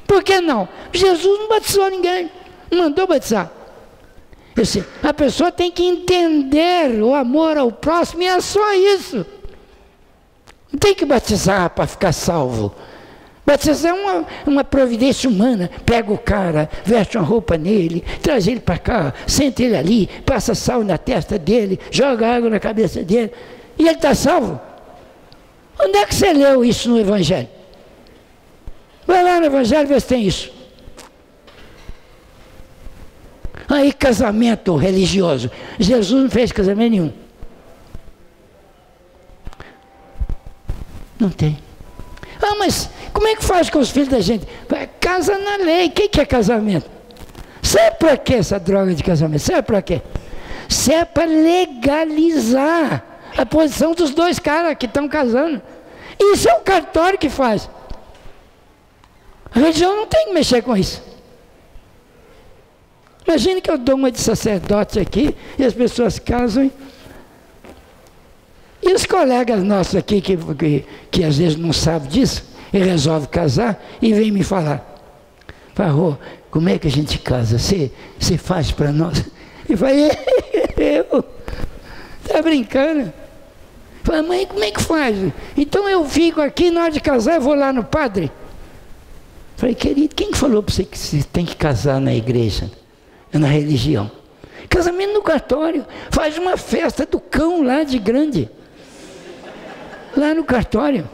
Por que não? Jesus não batizou ninguém, não mandou batizar. A pessoa tem que entender o amor ao próximo e é só isso. Não tem que batizar para ficar salvo. Batizar é uma providência humana. Pega o cara, veste uma roupa nele, traz ele para cá, senta ele ali, passa sal na testa dele, joga água na cabeça dele e ele está salvo. Onde é que você leu isso no Evangelho? Vai lá no Evangelho e vê se tem isso. Aí casamento religioso. Jesus não fez casamento nenhum. Não tem. Mas como é que faz com os filhos da gente? Casa na lei. O que é casamento? Sabe para que essa droga de casamento? Sabe para quê? Isso é para legalizar a posição dos dois caras que estão casando. Isso é o cartório que faz. A religião não tem que mexer com isso. Imagine que eu dou uma de sacerdote aqui e as pessoas casam. E os colegas nossos aqui que às vezes não sabem disso e resolvem casar e vêm me falar. Fala, como é que a gente casa? Você faz para nós? E falei, está brincando? Fala, mãe, como é que faz? Então eu fico aqui, na hora de casar eu vou lá no padre. Falei, querido, quem falou para você que você tem que casar na igreja? Na religião. Casamento no cartório. Faz uma festa do cão lá de grande. Lá no cartório.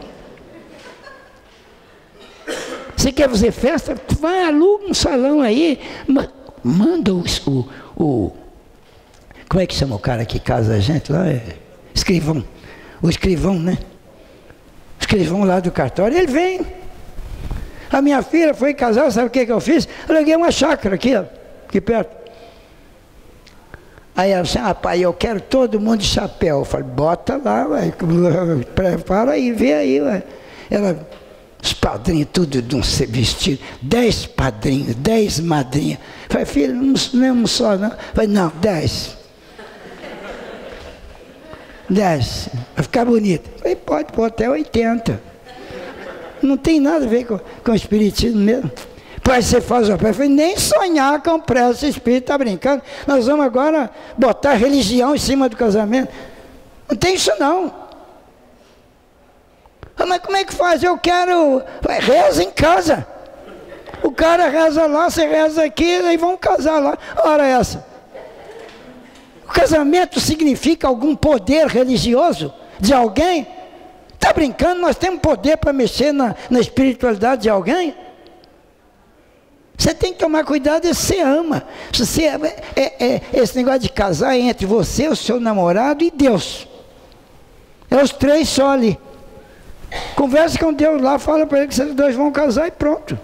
Você quer fazer festa? Vai, aluga um salão aí. Manda como é que chama o cara que casa a gente lá? Escrivão. O escrivão, né? O escrivão lá do cartório, ele vem. A minha filha foi casar, sabe o que eu fiz? Eu aluguei uma chácara aqui, ó. Aqui perto. Aí ela disse, pai, eu quero todo mundo de chapéu. Eu falei, bota lá, vai, prepara aí, vê aí, vai. Ela, os padrinhos, tudo de um vestido, 10 padrinhos, 10 madrinhas. Eu falei, filho, não é um só, não? Eu falei, não, 10. 10, vai ficar bonito. Eu falei, pode pôr até 80. Não tem nada a ver com o espiritismo mesmo. Pai, você faz o pé. Eu falei, nem sonhar com pressa, esse espírito está brincando. Nós vamos agora botar religião em cima do casamento. Não tem isso não. Mas como é que faz? Eu quero... Reza em casa. O cara reza lá, você reza aqui, aí vão casar lá. Ora essa. O casamento significa algum poder religioso de alguém? Está brincando? Nós temos poder para mexer na espiritualidade de alguém? Você tem que tomar cuidado se você ama. Se você, esse negócio de casar é entre você, o seu namorado e Deus. É os três só ali. Conversa com Deus lá, fala para ele que vocês dois vão casar e pronto.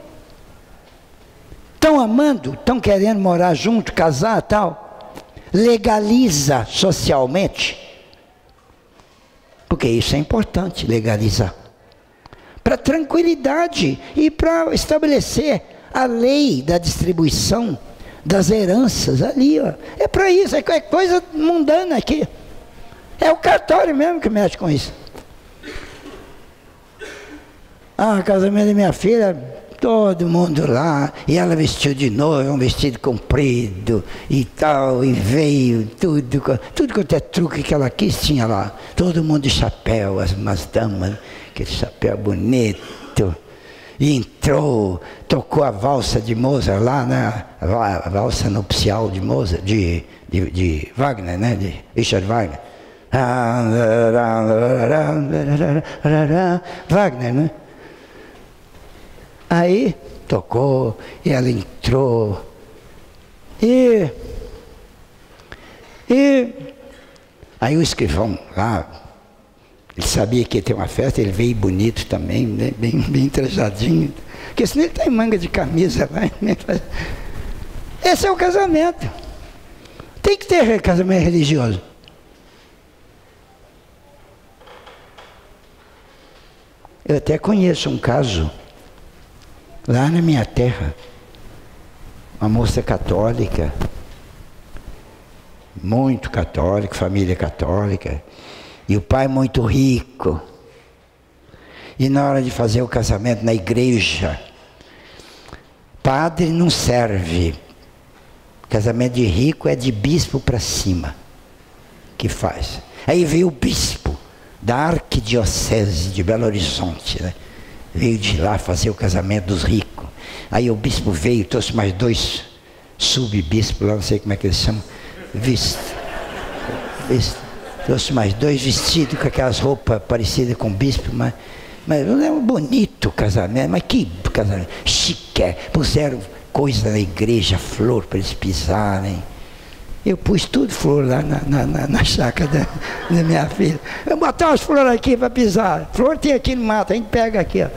Estão amando, estão querendo morar junto, casar e tal. Legaliza socialmente. Porque isso é importante, legalizar. Para tranquilidade e para estabelecer a lei da distribuição das heranças ali, ó. É para isso, é coisa mundana aqui. É o cartório mesmo que mexe com isso. Casamento da minha filha, todo mundo lá, e ela vestiu de noiva, um vestido comprido e tal, e veio, tudo quanto é truque que ela quis, tinha lá. Todo mundo de chapéu, umas damas, aquele chapéu bonito. E entrou, tocou a valsa de Mozart lá, né? A valsa nupcial de Mozart, de Wagner, né? De Richard Wagner. Wagner, né? Aí tocou, e ela entrou. E aí o escrivão lá, ele sabia que ia ter uma festa, ele veio bonito também, né? bem trajadinho. Porque senão ele está em manga de camisa lá. Esse é o casamento. Tem que ter casamento religioso. Eu até conheço um caso, lá na minha terra, uma moça católica, muito católica, família católica, e o pai muito rico. E na hora de fazer o casamento na igreja, padre não serve. Casamento de rico é de bispo para cima que faz. Aí veio o bispo da arquidiocese de Belo Horizonte, né? Veio de lá fazer o casamento dos ricos. Aí o bispo veio, trouxe mais 2 subbispos, lá não sei como é que eles chamam, trouxe mais 2 vestidos com aquelas roupas parecidas com bispo, mas não é um bonito casamento, mas que casamento chique, puseram coisa na igreja, flor para eles pisarem. Eu pus tudo flor lá na chácara da minha filha. Eu botei umas flores aqui para pisar. Flor tem aqui no mato, a gente pega aqui, ó.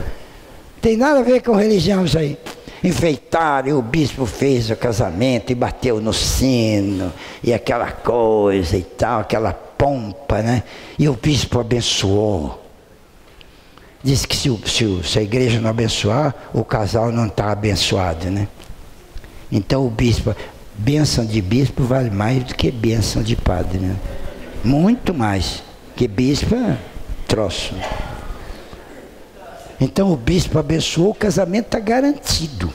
Tem nada a ver com religião isso aí. Enfeitaram, e o bispo fez o casamento e bateu no sino, e aquela coisa e tal, aquela pompa, né? E o bispo abençoou. Diz que se a igreja não abençoar, o casal não está abençoado, né? Então o bispo, bênção de bispo vale mais do que bênção de padre, né? Muito mais, que bispo é troço. Então o bispo abençoou, o casamento está garantido.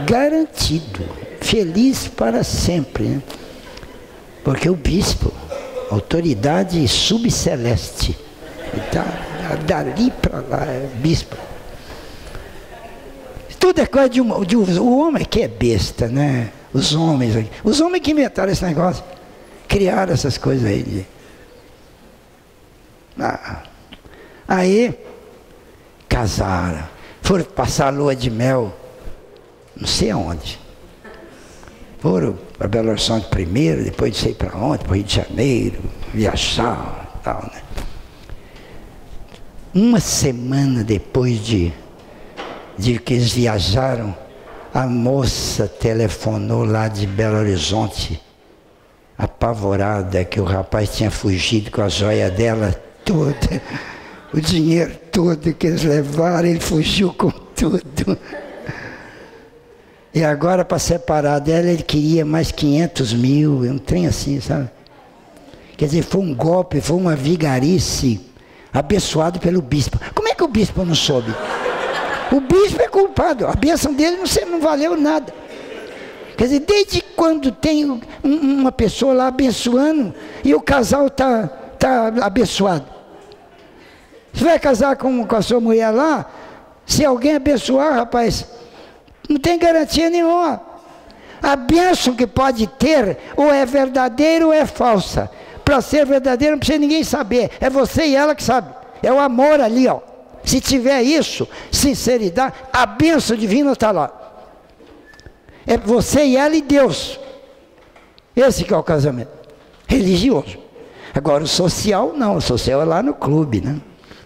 Garantido. Feliz para sempre, né? Porque o bispo, autoridade subceleste, então, dali para lá, é bispo. Tudo é coisa de o homem que é besta, né? Os homens que inventaram esse negócio, criaram essas coisas aí. Aí, casaram, foram passar a lua de mel, não sei aonde. Foram para Belo Horizonte primeiro, depois não sei para onde, para o Rio de Janeiro, viajar e tal, né? Uma semana depois de que eles viajaram, a moça telefonou lá de Belo Horizonte, apavorada, que o rapaz tinha fugido com a joia dela toda, o dinheiro todo que eles levaram, ele fugiu com tudo. E agora, para separar dela, ele queria mais 500 mil, um trem assim, sabe? Quer dizer, foi um golpe, foi uma vigarice, abençoado pelo bispo. Como é que o bispo não soube? O bispo é culpado, a bênção dele não valeu nada. Quer dizer, desde quando tem uma pessoa lá abençoando e o casal está abençoado? Você vai casar com a sua mulher lá, se alguém abençoar, rapaz, não tem garantia nenhuma. A bênção que pode ter, ou é verdadeira ou é falsa. Para ser verdadeira não precisa ninguém saber, é você e ela que sabe. É o amor ali, ó. Se tiver isso, sinceridade, a bênção divina está lá. É você e ela e Deus. Esse que é o casamento religioso. Agora o social não, o social é lá no clube, né?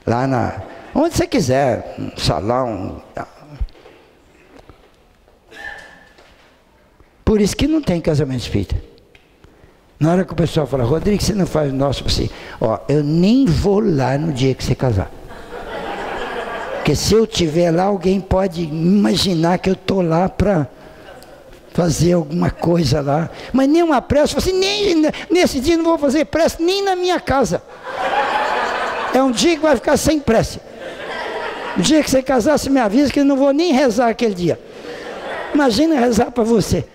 Lá onde você quiser, um salão. Por isso que não tem casamento espírita. Na hora que o pessoal fala, Rodrigo, você não faz o nosso assim, ó, eu nem vou lá no dia que você casar. Porque se eu estiver lá, alguém pode imaginar que eu estou lá para fazer alguma coisa lá. Mas nem uma prece, assim, nem nesse dia não vou fazer prece, nem na minha casa. É um dia que vai ficar sem prece. O dia que você casar, você me avisa que eu não vou nem rezar aquele dia. Imagina rezar para você.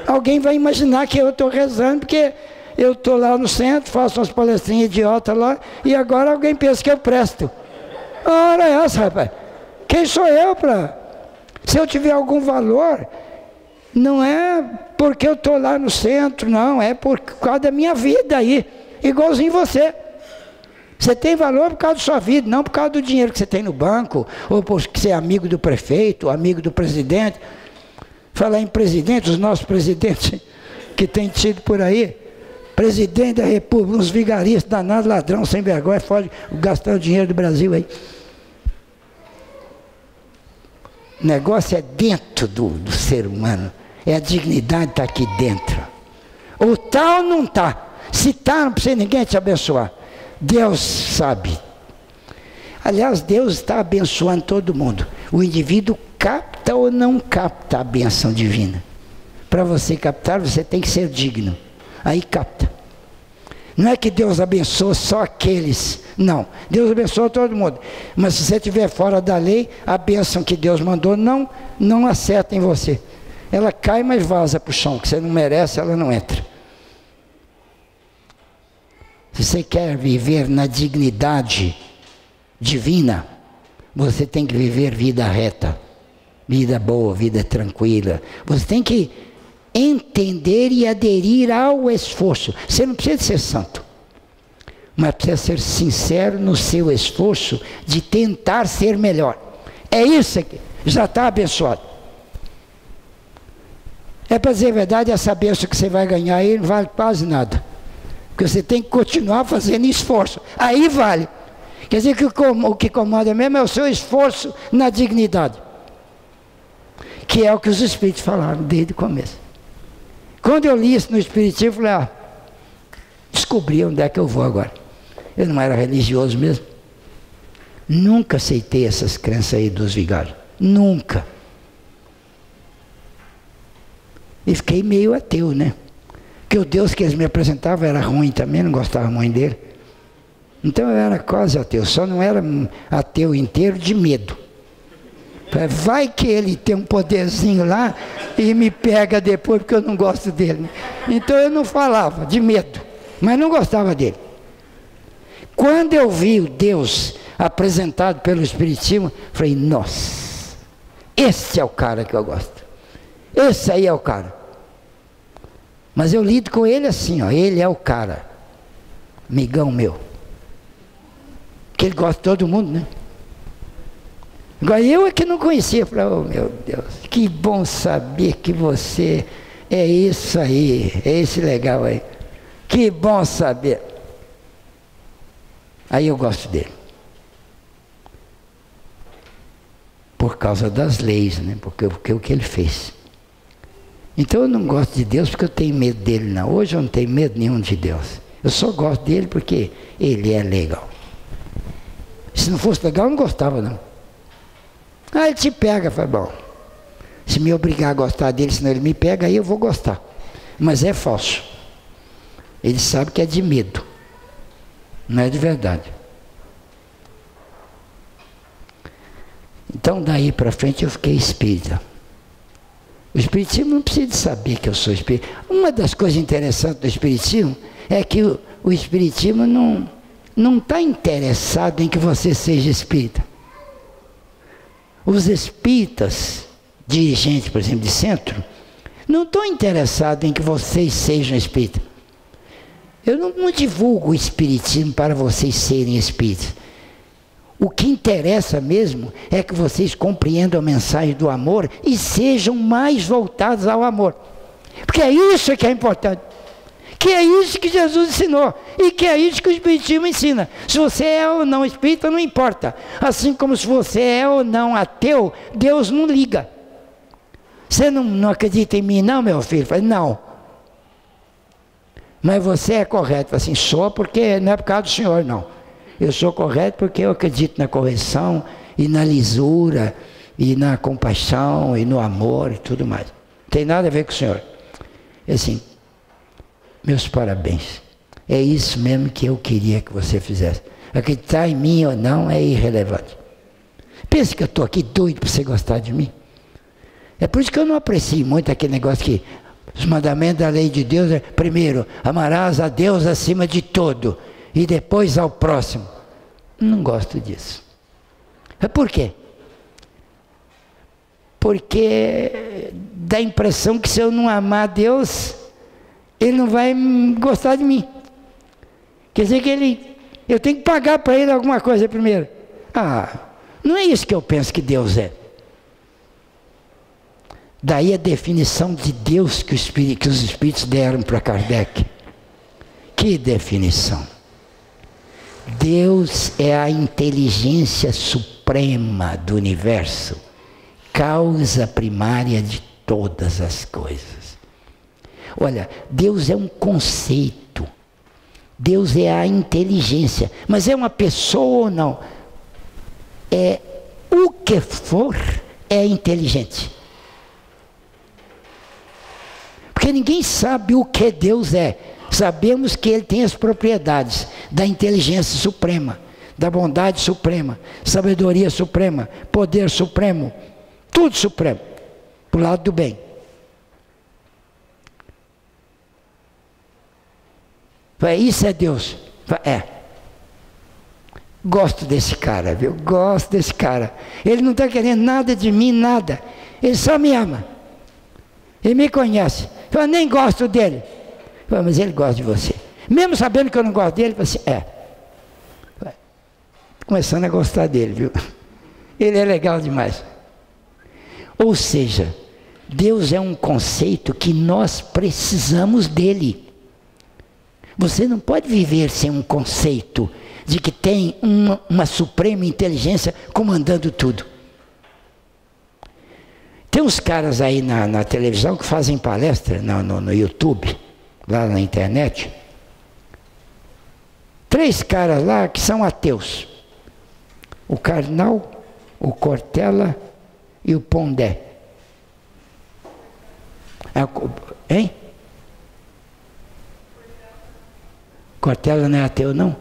Alguém vai imaginar que eu estou rezando, porque eu estou lá no centro, faço umas palestrinhas idiotas lá, e agora alguém pensa que eu presto. Ora essa, rapaz. Quem sou eu para... Se eu tiver algum valor, não é porque eu estou lá no centro, não, é por causa da minha vida aí, igualzinho você. Você tem valor por causa da sua vida, não por causa do dinheiro que você tem no banco, ou porque você é amigo do prefeito, amigo do presidente. Falar em presidente, os nossos presidentes que tem tido por aí, presidente da República, uns vigaristas danados, ladrão, sem vergonha, fora gastando dinheiro do Brasil aí. O negócio é dentro do ser humano, é a dignidade está aqui dentro. Ou está ou não está. Se está, não precisa ninguém te abençoar. Deus sabe. Aliás, Deus está abençoando todo mundo. O indivíduo capta ou não capta a benção divina. Para você captar, você tem que ser digno. Aí capta. Não é que Deus abençoa só aqueles. Não. Deus abençoa todo mundo. Mas se você estiver fora da lei, a bênção que Deus mandou não acerta em você. Ela cai, mas vaza para o chão. Que você não merece, ela não entra. Se você quer viver na dignidade divina, você tem que viver vida reta, vida boa, vida tranquila. Você tem que entender e aderir ao esforço. Você não precisa ser santo, mas precisa ser sincero no seu esforço de tentar ser melhor. É isso aqui, já está abençoado. É para dizer a verdade, essa bênção que você vai ganhar aí não vale quase nada. Porque você tem que continuar fazendo esforço. Aí vale. Quer dizer que o que incomoda mesmo é o seu esforço na dignidade. Que é o que os Espíritos falaram desde o começo. Quando eu li isso no Espiritismo, eu falei, descobri onde é que eu vou agora. Eu não era religioso mesmo. Nunca aceitei essas crenças aí dos vigários. Nunca. E fiquei meio ateu, né? Porque o Deus que eles me apresentavam era ruim também, não gostava muito dele. Então eu era quase ateu, só não era ateu inteiro de medo. Vai que ele tem um poderzinho lá e me pega depois porque eu não gosto dele. Então eu não falava, de medo, mas não gostava dele. Quando eu vi o Deus apresentado pelo Espiritismo, falei, nossa, esse é o cara que eu gosto. Esse aí é o cara. Mas eu lido com ele assim, ele é o cara, amigão meu. Que ele gosta de todo mundo, né? Agora eu é que não conhecia, falei, oh meu Deus, que bom saber que você é isso aí, é esse legal aí. Que bom saber. Aí eu gosto dele. Por causa das leis, né? Porque o que ele fez. Então eu não gosto de Deus porque eu tenho medo dele, não. Hoje eu não tenho medo nenhum de Deus. Eu só gosto dele porque ele é legal. Se não fosse legal, eu não gostava, não. Ele te pega, fala, bom, se me obrigar a gostar dele, senão ele me pega, aí eu vou gostar. Mas é falso. Ele sabe que é de medo. Não é de verdade. Então daí para frente eu fiquei espírita. O Espiritismo não precisa saber que eu sou espírita. Uma das coisas interessantes do Espiritismo é que o Espiritismo não está interessado em que você seja espírita. Os espíritas, dirigentes, por exemplo, de centro, não estão interessados em que vocês sejam espíritas. Eu não divulgo o Espiritismo para vocês serem espíritas. O que interessa mesmo é que vocês compreendam a mensagem do amor e sejam mais voltados ao amor. Porque é isso que é importante. Que é isso que Jesus ensinou. E que é isso que o Espiritismo ensina. Se você é ou não espírita, não importa. Assim como se você é ou não ateu, Deus não liga. Você não acredita em mim não, meu filho? Eu falei, não. Mas você é correto. Assim, sou porque não é por causa do senhor, não. Eu sou correto porque eu acredito na correção e na lisura e na compaixão e no amor e tudo mais. Não tem nada a ver com o senhor. Assim, meus parabéns. É isso mesmo que eu queria que você fizesse. Acreditar em mim ou não é irrelevante. Pensa que eu estou aqui doido para você gostar de mim. É por isso que eu não aprecio muito aquele negócio que os mandamentos da lei de Deus é, primeiro, amarás a Deus acima de tudo e depois ao próximo. Não gosto disso. Por quê? porque dá a impressão que se eu não amar Deus, Ele não vai gostar de mim. Quer dizer que eu tenho que pagar para Ele alguma coisa primeiro. Não é isso que eu penso que Deus é. Daí a definição de Deus que os Espíritos deram para Kardec. Que definição! Deus é a inteligência suprema do universo, causa primária de todas as coisas. Olha, Deus é um conceito, Deus é a inteligência, mas é uma pessoa ou não? O que for é inteligente. Porque ninguém sabe o que Deus é. Sabemos que Ele tem as propriedades da inteligência suprema, da bondade suprema, sabedoria suprema, poder supremo, tudo supremo, para o lado do bem. Isso é Deus. Gosto desse cara, viu? Gosto desse cara. Ele não está querendo nada de mim, nada. Ele só me ama. Ele me conhece. Eu nem gosto dele. Mas ele gosta de você. Mesmo sabendo que eu não gosto dele, você começando a gostar dele, viu? Ele é legal demais. Ou seja, Deus é um conceito que nós precisamos dele. Você não pode viver sem um conceito de que tem uma suprema inteligência comandando tudo. Tem uns caras aí na televisão que fazem palestra no YouTube, lá na internet. 3 caras lá que são ateus. O Karnal, o Cortella e o Pondé. Hein? Cortella não é ateu, não?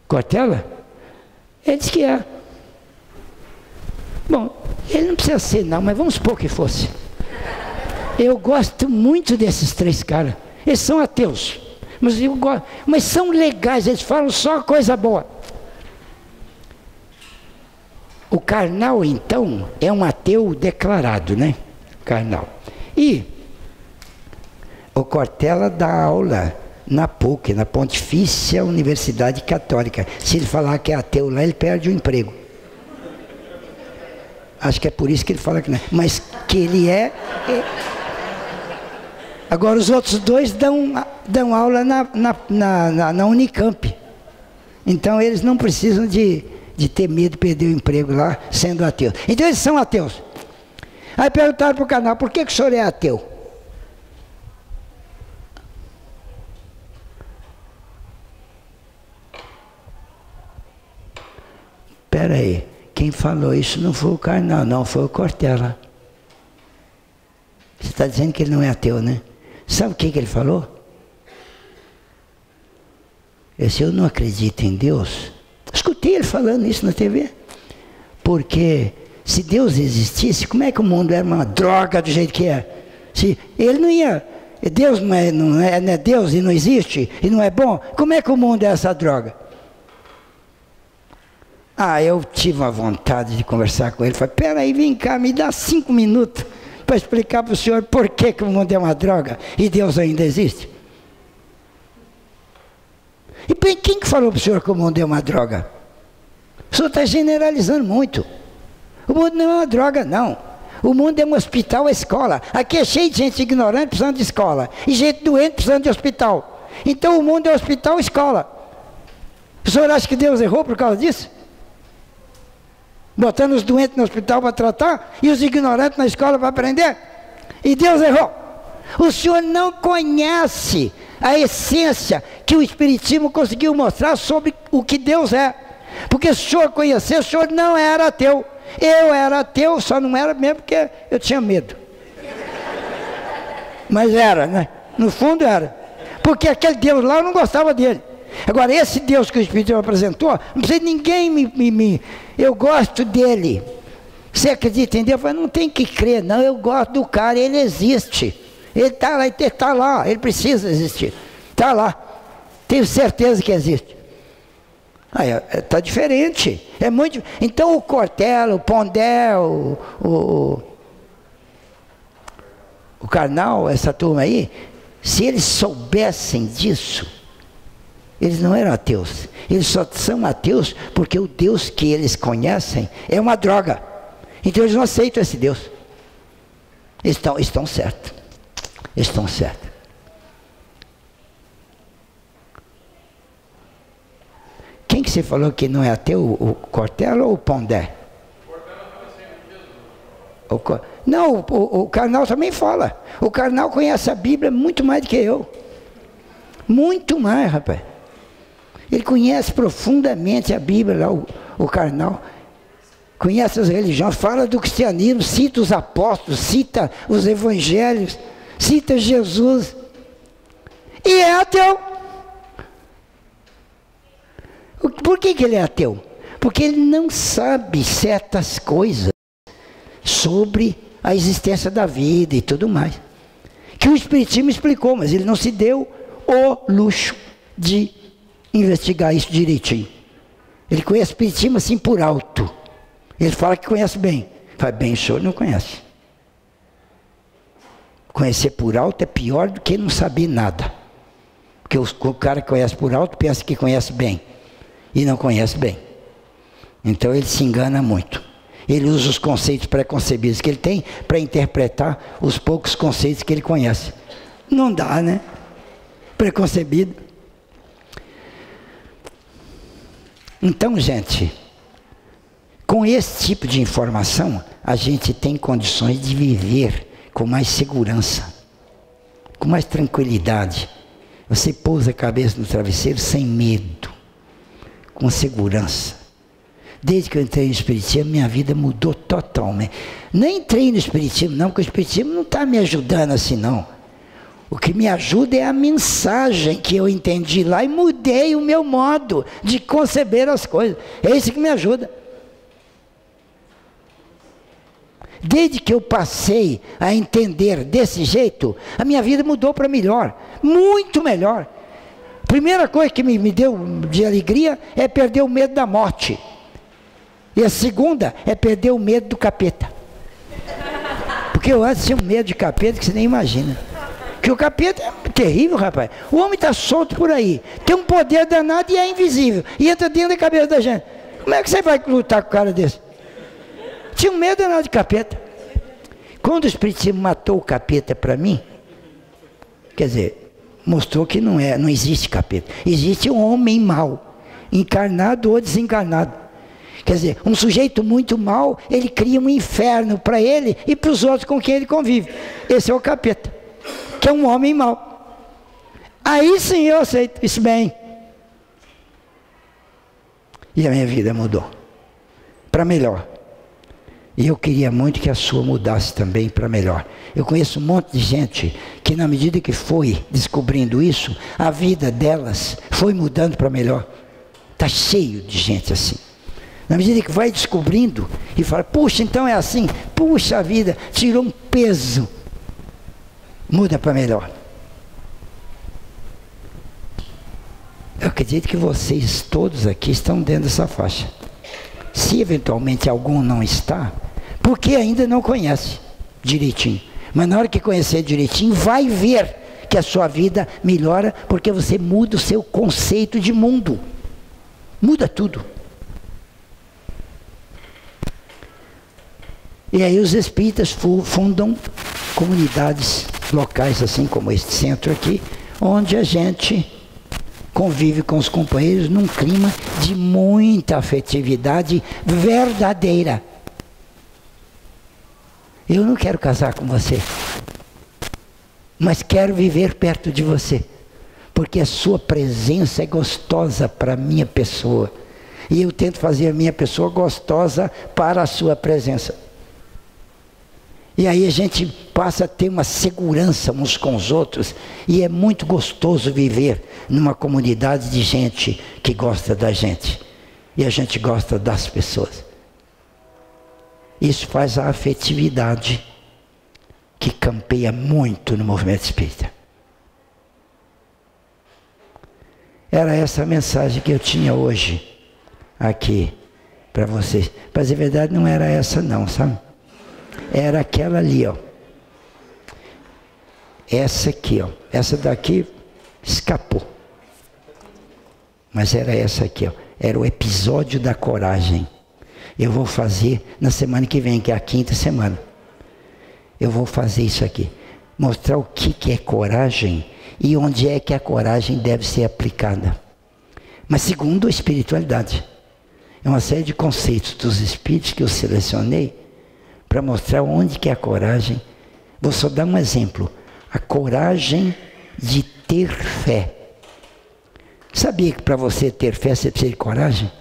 Cortella? Ele disse que é. Bom, ele não precisa ser não, mas vamos supor que fosse. Eu gosto muito desses 3 caras. Eles são ateus. Mas são legais, eles falam só coisa boa. O Karnal, então, é um ateu declarado, né? Karnal. E o Cortella dá aula na PUC, na Pontifícia Universidade Católica. Se ele falar que é ateu lá, ele perde o emprego. Acho que é por isso que ele fala que não é. Mas que ele é. Agora os outros 2 dão aula na Unicamp. Então eles não precisam de ter medo de perder o emprego lá, sendo ateus. Então eles são ateus. Aí perguntaram para o canal, por que o senhor é ateu? Espera aí, quem falou isso não foi o Karnal, não, foi o Cortella. Você está dizendo que ele não é ateu, né? Sabe o que ele falou? Eu não acredito em Deus. Escutei ele falando isso na TV. Porque se Deus existisse, como é que o mundo era uma droga do jeito que é? Se ele não ia... Deus não é Deus e não existe e não é bom, como é que o mundo é essa droga? Eu tive uma vontade de conversar com ele. Falei, peraí, vem cá, me dá 5 minutos para explicar para o senhor por que o mundo é uma droga e Deus ainda existe. E bem, quem que falou para o senhor que o mundo é uma droga? O senhor está generalizando muito. O mundo não é uma droga, não. O mundo é um hospital, é escola. Aqui é cheio de gente ignorante precisando de escola. E gente doente precisando de hospital. Então o mundo é hospital, escola. O senhor acha que Deus errou por causa disso? Botando os doentes no hospital para tratar e os ignorantes na escola para aprender? E Deus errou. O senhor não conhece a essência que o Espiritismo conseguiu mostrar sobre o que Deus é. Porque se o senhor conhecer, o senhor não era ateu. Eu era ateu, só não era mesmo porque eu tinha medo. Mas era, né? No fundo era. Porque aquele Deus lá eu não gostava dele. Agora, esse Deus que o Espiritismo apresentou, não precisa de ninguém eu gosto dele. Você acredita em Deus? Eu falei, não tem que crer, não. Eu gosto do cara, ele existe. Ele está lá, ele precisa existir. Está lá. Tenho certeza que existe. Está diferente. É muito. Então o Cortella, o Pondé, o Karnal, essa turma aí, se eles soubessem disso, eles não eram ateus. Eles só são ateus porque o Deus que eles conhecem é uma droga. Então eles não aceitam esse Deus. Estão certos. Estão certos. Quem que você falou que não é ateu? O Cortella ou o Pondé? Não, o Karnal também fala. O Karnal conhece a Bíblia muito mais do que eu. Muito mais, rapaz. Ele conhece profundamente a Bíblia, lá, o Karnal. Conhece as religiões, fala do cristianismo, cita os apóstolos, cita os evangelhos, cita Jesus. E é ateu. Por que ele é ateu? Porque ele não sabe certas coisas sobre a existência da vida e tudo mais. Que o Espiritismo explicou, mas ele não se deu o luxo de investigar isso direitinho. Ele conhece o Espiritismo assim por alto. Ele fala que conhece bem. Fala, bem, o senhor não conhece. Conhecer por alto é pior do que não saber nada. Porque o cara que conhece por alto pensa que conhece bem. E não conhece bem. Então ele se engana muito. Ele usa os conceitos preconcebidos que ele tem para interpretar os poucos conceitos que ele conhece. Não dá, né? Preconcebido. Então, gente, com esse tipo de informação, a gente tem condições de viver com mais segurança, com mais tranquilidade. Você pousa a cabeça no travesseiro sem medo, com segurança. Desde que eu entrei no Espiritismo, minha vida mudou totalmente. Nem entrei no Espiritismo não, porque o Espiritismo não está me ajudando assim não. O que me ajuda é a mensagem que eu entendi lá e mudei o meu modo de conceber as coisas. É isso que me ajuda. Desde que eu passei a entender desse jeito, a minha vida mudou para melhor, muito melhor. Primeira coisa que me deu de alegria é perder o medo da morte. E a segunda é perder o medo do capeta. Porque eu antes tinha um medo de capeta que você nem imagina. Porque o capeta é terrível, rapaz. O homem está solto por aí, tem um poder danado e é invisível. E entra dentro da cabeça da gente. Como é que você vai lutar com um cara desse? Tinha um medo danado de capeta. Quando o Espiritismo matou o capeta para mim, quer dizer, mostrou que não existe capeta. Existe um homem mau, encarnado ou desencarnado. Quer dizer, um sujeito muito mau, ele cria um inferno para ele e para os outros com quem ele convive. Esse é o capeta, que é um homem mau. Aí sim eu aceito isso bem. E a minha vida mudou para melhor. E eu queria muito que a sua mudasse também para melhor. Eu conheço um monte de gente que, na medida que foi descobrindo isso, a vida delas foi mudando para melhor. Está cheio de gente assim. Na medida que vai descobrindo e fala, puxa, então é assim, puxa a vida, tirou um peso, muda para melhor. Eu acredito que vocês todos aqui estão dentro dessa faixa. Se eventualmente algum não está, porque ainda não conhece direitinho. Mas na hora que conhecer direitinho, vai ver que a sua vida melhora, porque você muda o seu conceito de mundo. Muda tudo. E aí os espíritas fundam comunidades locais, assim como este centro aqui, onde a gente convive com os companheiros num clima de muita afetividade verdadeira. Eu não quero casar com você, mas quero viver perto de você, porque a sua presença é gostosa para a minha pessoa, e eu tento fazer a minha pessoa gostosa para a sua presença. E aí a gente passa a ter uma segurança uns com os outros, e é muito gostoso viver numa comunidade de gente que gosta da gente, e a gente gosta das pessoas. Isso faz a afetividade que campeia muito no movimento espírita. Era essa a mensagem que eu tinha hoje aqui para vocês. Mas a verdade não era essa não, sabe? Era aquela ali, ó. Essa aqui, ó. Essa daqui escapou. Mas era essa aqui, ó. Era o episódio da coragem. Eu vou fazer na semana que vem, que é a 5ª semana. Eu vou fazer isso aqui. Mostrar o que é coragem e onde é que a coragem deve ser aplicada. Mas segundo a espiritualidade. É uma série de conceitos dos espíritos que eu selecionei para mostrar onde que é a coragem. Vou só dar um exemplo. A coragem de ter fé. Sabia que para você ter fé você precisa de coragem?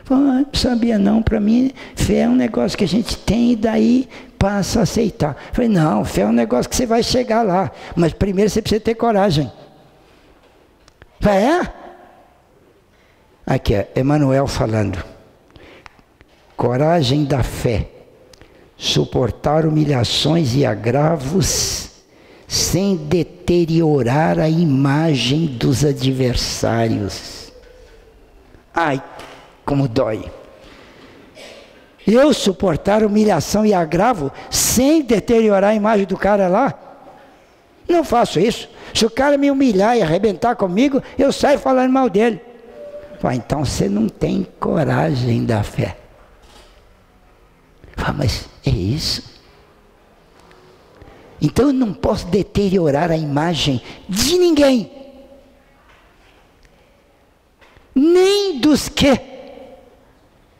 Não sabia não, para mim fé é um negócio que a gente tem e daí passa a aceitar. Falei, não, fé é um negócio que você vai chegar lá, mas primeiro você precisa ter coragem. Falei, é? Aqui é Emmanuel falando. Coragem da fé. Suportar humilhações e agravos sem deteriorar a imagem dos adversários. Ai, como dói. Eu suportar humilhação e agravo sem deteriorar a imagem do cara lá? Não faço isso. Se o cara me humilhar e arrebentar comigo, eu saio falando mal dele. Então você não tem coragem da fé. Mas é isso? Então eu não posso deteriorar a imagem de ninguém. Nem dos que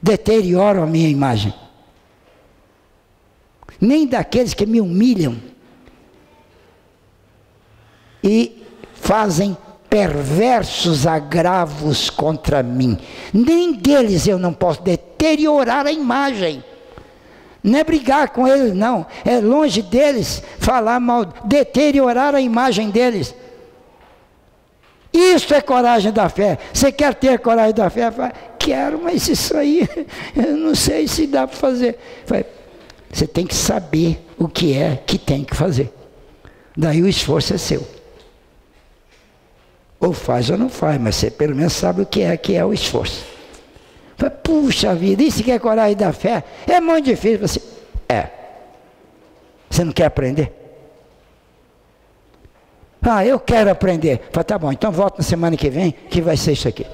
deterioram a minha imagem. Nem daqueles que me humilham e fazem perversos agravos contra mim. Nem deles eu não posso deteriorar a imagem. Não é brigar com eles, não. É longe deles falar mal, deteriorar a imagem deles. Isso é coragem da fé. Você quer ter coragem da fé? Fala, quero, mas isso aí, eu não sei se dá para fazer. Fala, você tem que saber o que é que tem que fazer. Daí o esforço é seu. Ou faz ou não faz, mas você pelo menos sabe o que é o esforço. Fala, puxa vida, isso que é coragem da fé? É muito difícil. Você, Você não quer aprender? Eu quero aprender. Fala, tá bom, então volta na semana que vem, que vai ser isso aqui.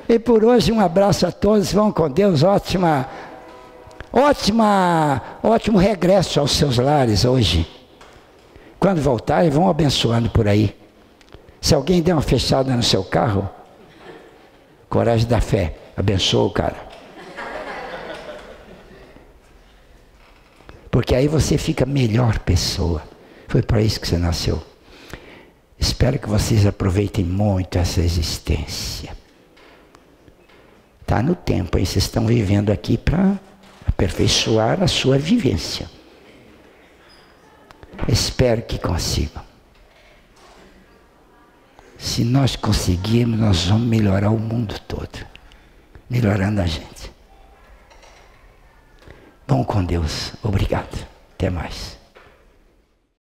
E por hoje, um abraço a todos, vão com Deus, ótimo regresso aos seus lares hoje. Quando voltarem, vão abençoando por aí. Se alguém der uma fechada no seu carro, coragem da fé, abençoa o cara. Porque aí você fica melhor pessoa. Foi para isso que você nasceu. Espero que vocês aproveitem muito essa existência. Está no tempo, aí vocês estão vivendo aqui para aperfeiçoar a sua vivência. Espero que consigam. Se nós conseguirmos, nós vamos melhorar o mundo todo. Melhorando a gente. Vão com Deus. Obrigado. Até mais.